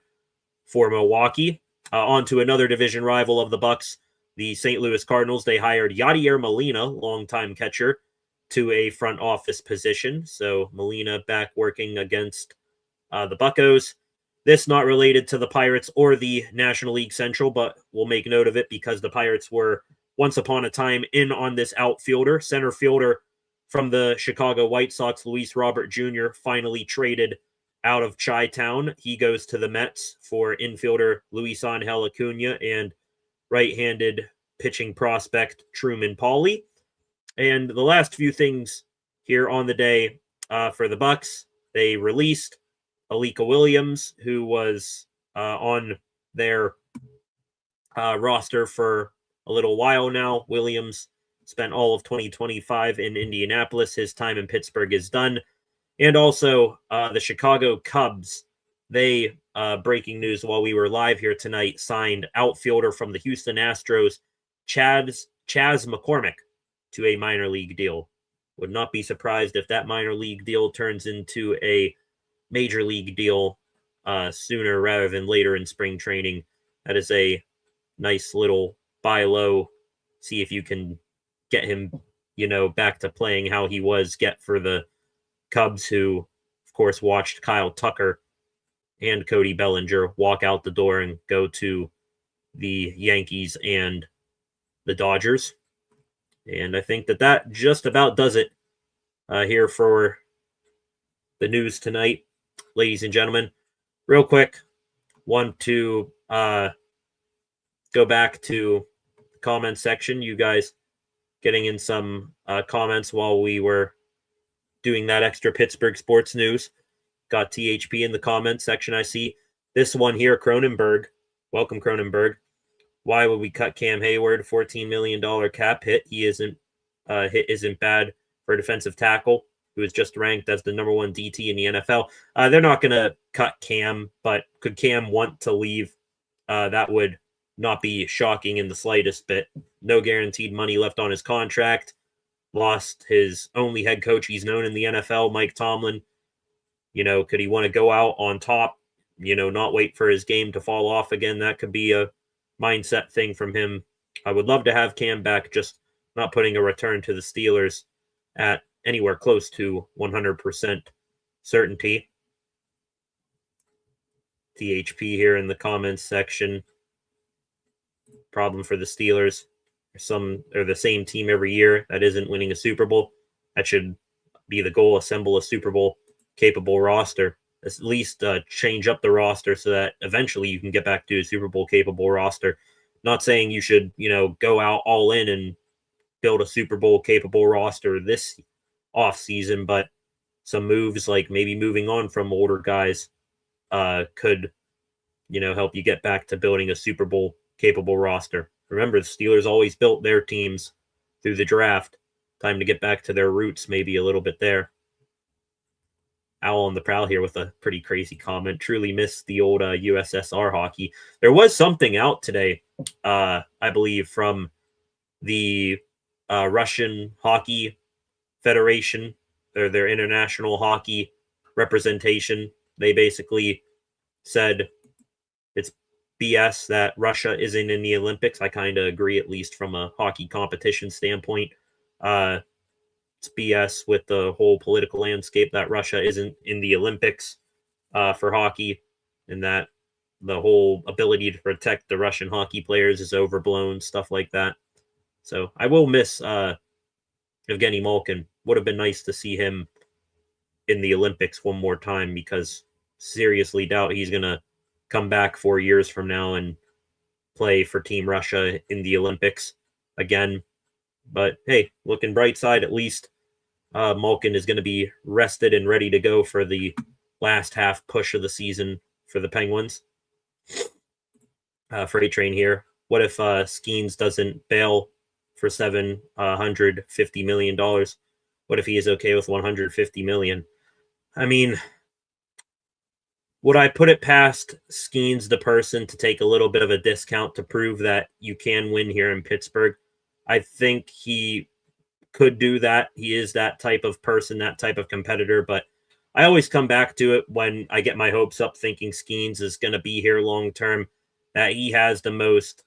for Milwaukee. On to another division rival of the Bucks, the St. Louis Cardinals. They hired Yadier Molina, longtime catcher, to a front office position. So Molina back working against the Buccos. This not related to the Pirates or the National League Central, but we'll make note of it because the Pirates were once upon a time in on this outfielder. Center fielder from the Chicago White Sox, Luis Robert Jr., finally traded out of Chi-Town. He goes to the Mets for infielder Luis Angel Acuna and right-handed pitching prospect Truman Pauly. And the last few things here on the day for the Bucks, they released Alika Williams, who was on their roster for a little while now. Williams spent all of 2025 in Indianapolis. His time in Pittsburgh is done. And also the Chicago Cubs, they, breaking news while we were live here tonight, signed outfielder from the Houston Astros, Chaz McCormick, to a minor league deal. Would not be surprised if that minor league deal turns into a major league deal sooner rather than later in spring training. That is a nice little buy low. See if you can get him, back to playing how he was. Get for the Cubs, who, of course, watched Kyle Tucker and Cody Bellinger walk out the door and go to the Yankees and the Dodgers. And I think that just about does it here for the news tonight, ladies and gentlemen. Real quick, want to go back to the comment section. You guys getting in some comments while we were doing that extra Pittsburgh sports news. Got THP in the comment section. I see this one here, Cronenberg. Welcome, Cronenberg. Why would we cut Cam Hayward? $14 million cap hit. He isn't bad for a defensive tackle who is just ranked as the number 1 DT in the NFL. They're not going to cut Cam, but could Cam want to leave that would not be shocking in the slightest bit. No guaranteed money left on his contract. Lost his only head coach he's known in the NFL, Mike Tomlin. Could he want to go out on top, not wait for his game to fall off again? That could be a mindset thing from him. I would love to have Cam back, just not putting a return to the Steelers at anywhere close to 100% certainty. THP here in the comments section. Problem for the Steelers. They're the same team every year that isn't winning a Super Bowl. That should be the goal. Assemble a Super Bowl capable roster. At least change up the roster so that eventually you can get back to a Super Bowl capable roster. Not saying you should, go out all in and build a Super Bowl capable roster this offseason, but some moves like maybe moving on from older guys could, help you get back to building a Super Bowl capable roster. Remember, the Steelers always built their teams through the draft. Time to get back to their roots maybe a little bit there. Owl on the prowl here with a pretty crazy comment. Truly missed the old USSR hockey. There was something out today, I believe, from the Russian Hockey Federation, their international hockey representation. They basically said it's BS that Russia isn't in the Olympics. I kind of agree, at least from a hockey competition standpoint. It's BS with the whole political landscape that Russia isn't in the Olympics for hockey, and that the whole ability to protect the Russian hockey players is overblown, stuff like that. So I will miss Evgeny Malkin. Would have been nice to see him in the Olympics one more time, because seriously doubt he's going to come back 4 years from now and play for Team Russia in the Olympics again. But hey, looking bright side, at least Malkin is going to be rested and ready to go for the last half push of the season for the Penguins. Freight train here. What if Skeens doesn't bail for $750 million? What if he is okay with $150 million? I mean, would I put it past Skeens, the person, to take a little bit of a discount to prove that you can win here in Pittsburgh? I think he could do that. He is that type of person, that type of competitor. But I always come back to it when I get my hopes up thinking Skeens is going to be here long term, that he has the most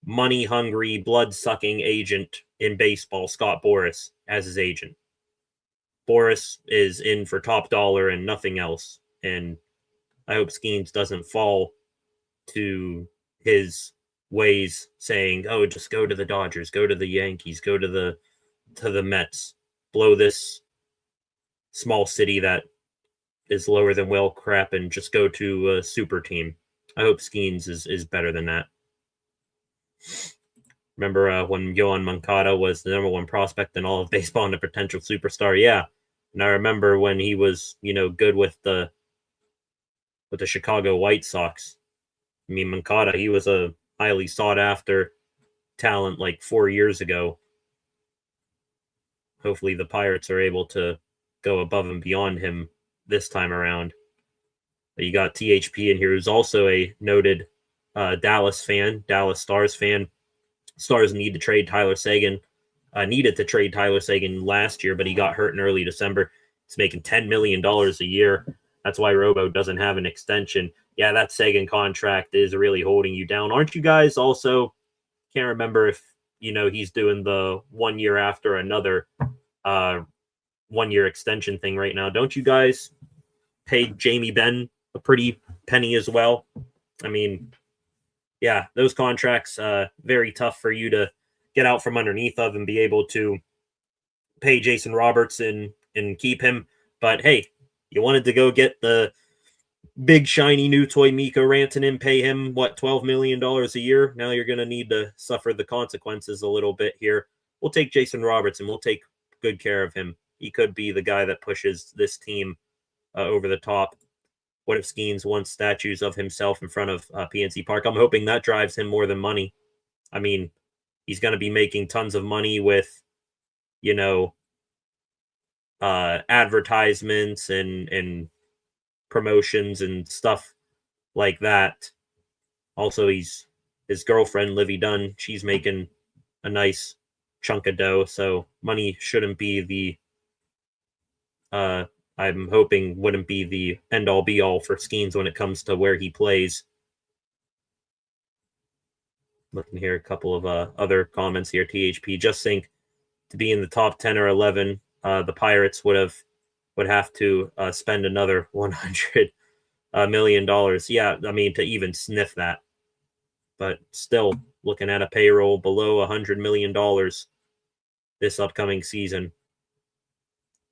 money-hungry, blood-sucking agent in baseball, Scott Boras, as his agent. Boras is in for top dollar and nothing else. And I hope Skeens doesn't fall to his ways, saying, "Oh, just go to the Dodgers, go to the Yankees, go to the Mets, blow this small city that is lower than whale crap, and just go to a super team." I hope Skeens is better than that. Remember when Yohan Moncada was the number one prospect in all of baseball and a potential superstar? Yeah. And I remember when he was, good with the Chicago White Sox. I mean, Moncada, he was a highly sought after talent like 4 years ago. Hopefully the Pirates are able to go above and beyond him this time around. You got THP in here, who's also a noted Dallas Stars fan. Stars needed to trade Tyler Seguin last year, but he got hurt in early December. He's making $10 million a year. That's why Robo doesn't have an extension. Yeah, that Seguin contract is really holding you down. Aren't you guys also, can't remember if, he's doing the 1 year after another 1 year extension thing right now. Don't you guys pay Jamie Benn a pretty penny as well? I mean, yeah, those contracts, very tough for you to get out from underneath of and be able to pay Jason Roberts and keep him. But hey, you wanted to go get the big shiny new toy Mikko Rantanen, pay him, $12 million a year? Now you're going to need to suffer the consequences a little bit here. We'll take Jason Roberts and we'll take good care of him. He could be the guy that pushes this team over the top. What if Skeens wants statues of himself in front of PNC Park? I'm hoping that drives him more than money. I mean, he's going to be making tons of money with, advertisements and promotions and stuff like that. Also, his girlfriend, Livy Dunn, she's making a nice chunk of dough, so money shouldn't be the I'm hoping wouldn't be the end-all be-all for Skeens when it comes to where he plays. Looking here, a couple of other comments here. THP just think to be in the top 10 or 11, the Pirates would have to spend another $100 million. Yeah, I mean, to even sniff that. But still, looking at a payroll below $100 million this upcoming season.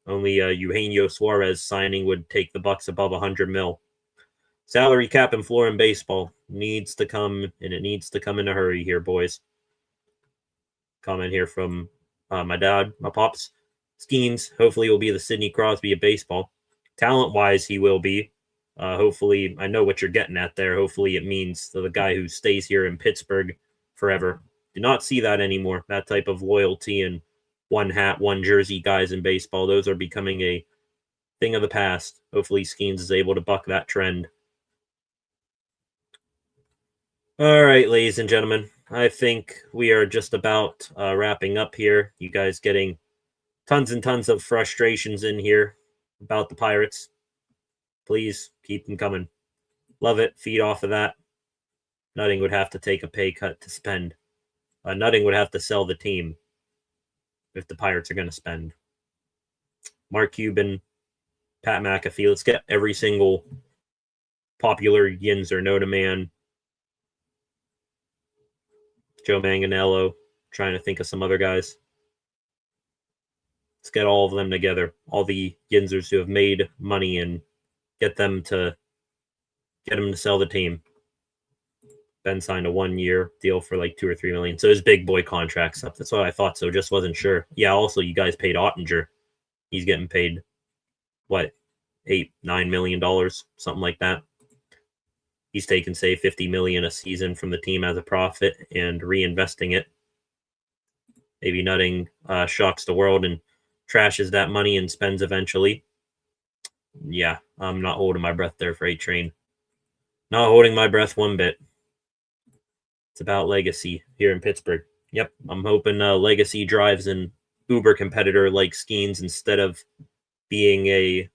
Only Eugenio Suarez signing would take the Bucks above 100 mil. Salary cap and floor in baseball needs to come, and it needs to come in a hurry here, boys. Comment here from my dad, my pops. Skeens, hopefully will be the Sidney Crosby of baseball. Talent-wise, he will be. Hopefully, I know what you're getting at there. Hopefully it means the guy who stays here in Pittsburgh forever. Do not see that anymore, that type of loyalty and one hat, one jersey guys in baseball. Those are becoming a thing of the past. Hopefully Skeens is able to buck that trend. All right, ladies and gentlemen, I think we are just about wrapping up here. You guys getting tons and tons of frustrations in here about the Pirates. Please keep them coming. Love it. Feed off of that. Nutting would have to take a pay cut to spend. Nutting would have to sell the team if the Pirates are going to spend. Mark Cuban, Pat McAfee. Let's get every single popular Yinzer, Noda Man, Joe Manganiello. Trying to think of some other guys. Let's get all of them together. All the Yinzers who have made money and get them to sell the team. Ben signed a 1-year deal for like $2 or $3 million. So his big boy contract stuff. That's what I thought. So just wasn't sure. Yeah. Also, you guys paid Ottinger. He's getting paid what, $8-9 million, something like that. He's taking, say, $50 million a season from the team as a profit and reinvesting it. Maybe Nutting shocks the world and trashes that money and spends eventually. Yeah, I'm not holding my breath there for A-Train. Not holding my breath one bit. It's about legacy here in Pittsburgh. Yep, I'm hoping legacy drives an Uber competitor like Skeens instead of being the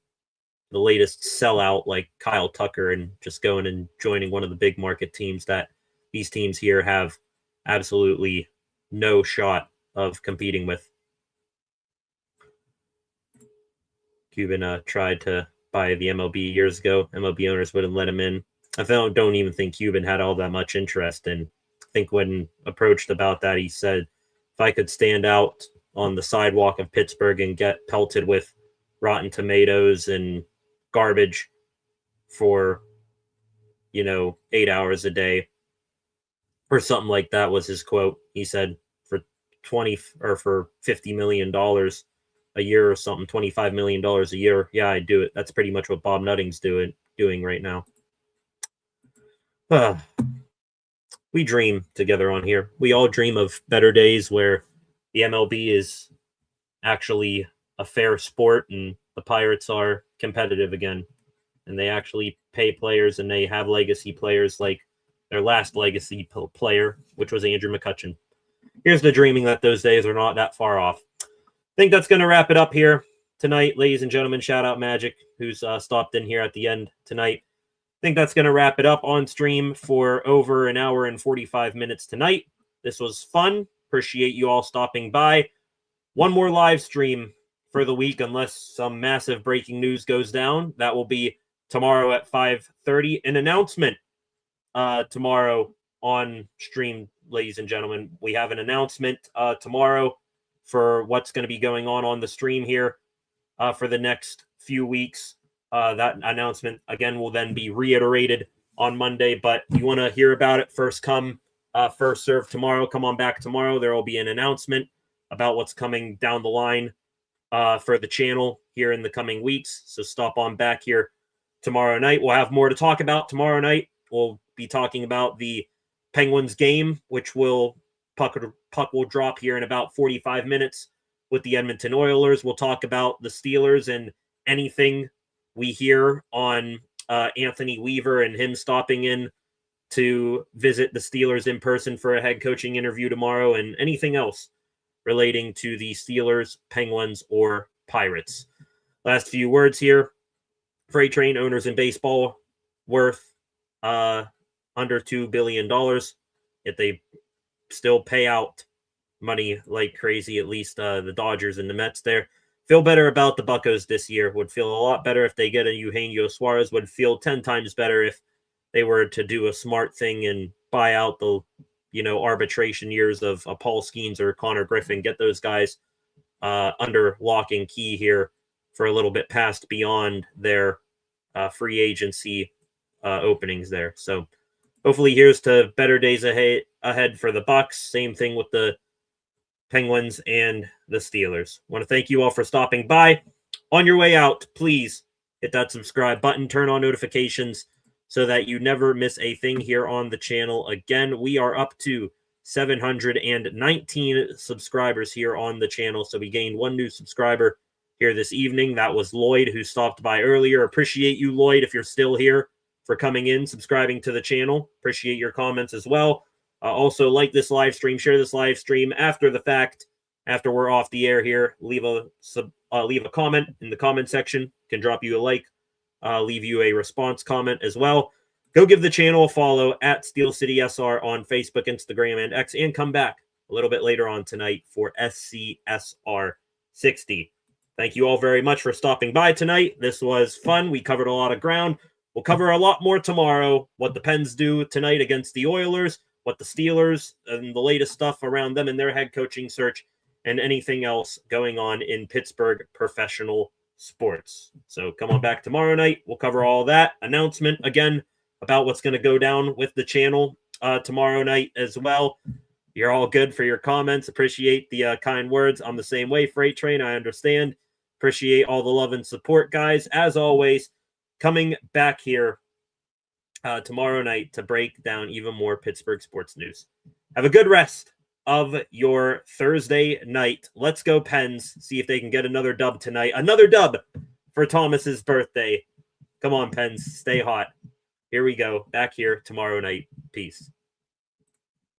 latest sellout like Kyle Tucker and just going and joining one of the big market teams that these teams here have absolutely no shot of competing with. Cuban tried to buy the MLB years ago. MLB owners wouldn't let him in. I don't even think Cuban had all that much interest in. I think when approached about that, he said, if I could stand out on the sidewalk of Pittsburgh and get pelted with rotten tomatoes and garbage for 8 hours a day or something like that was his quote. He said for $50 million a year or something, $25 million a year, yeah, I'd do it. That's pretty much what Bob Nutting's doing right now. We dream together on here. We all dream of better days where the MLB is actually a fair sport and the Pirates are competitive again. And they actually pay players and they have legacy players like their last legacy player, which was Andrew McCutchen. Here's the dreaming that those days are not that far off. I think that's going to wrap it up here tonight, ladies and gentlemen. Shout out Magic, who's stopped in here at the end tonight. I think that's going to wrap it up on stream for over an hour and 45 minutes tonight. This was fun. Appreciate you all stopping by. One more live stream for the week, unless some massive breaking news goes down. That will be tomorrow at 5:30. An announcement tomorrow on stream, ladies and gentlemen. We have an announcement tomorrow for what's going to be going on the stream here for the next few weeks. That announcement, again, will then be reiterated on Monday, but you want to hear about it first come, first serve tomorrow. Come on back tomorrow. There will be an announcement about what's coming down the line for the channel here in the coming weeks. So stop on back here tomorrow night. We'll have more to talk about tomorrow night. We'll be talking about the Penguins game, which puck will drop here in about 45 minutes with the Edmonton Oilers. We'll talk about the Steelers and anything we hear on Anthony Weaver and him stopping in to visit the Steelers in person for a head coaching interview tomorrow, and anything else relating to the Steelers, Penguins, or Pirates. Last few words here. Freight train owners in baseball worth under $2 billion. Yet they still pay out money like crazy, at least the Dodgers and the Mets there. Feel better about the Buccos this year. Would feel a lot better if they get a Eugenio Suarez. Would feel 10 times better if they were to do a smart thing and buy out the, arbitration years of Paul Skeens or Connor Griffin. Get those guys under lock and key here for a little bit past beyond their free agency openings there. So hopefully here's to better days ahead for the Bucks. Same thing with the Penguins and the Steelers. I want to thank you all for stopping by. On your way out, please hit that subscribe button, turn on notifications so that you never miss a thing here on the channel. Again, we are up to 719 subscribers here on the channel. So we gained one new subscriber here this evening. That was Lloyd, who stopped by earlier. Appreciate you, Lloyd, if you're still here, for coming in, subscribing to the channel. Appreciate your comments as well. Also, like this live stream, share this live stream after the fact, after we're off the air here. Leave a comment in the comment section. Can drop you a like, leave you a response comment as well. Go give the channel a follow at Steel City SR on Facebook, Instagram, and X, and come back a little bit later on tonight for SCSR 60. Thank you all very much for stopping by tonight. This was fun. We covered a lot of ground. We'll cover a lot more tomorrow. What the Pens do tonight against the Oilers, what the Steelers and the latest stuff around them and their head coaching search, and anything else going on in Pittsburgh professional sports. So come on back tomorrow night. We'll cover all that. Announcement again about what's going to go down with the channel tomorrow night as well. You're all good for your comments. Appreciate the kind words. I'm the same way, Freight Train. I understand. Appreciate all the love and support, guys. As always, coming back here tomorrow night to break down even more Pittsburgh sports news. Have a good rest of your Thursday night. Let's go Pens. See if they can get another dub tonight. Another dub for Thomas's birthday. Come on, Pens. Stay hot. Here we go. Back here tomorrow night. Peace.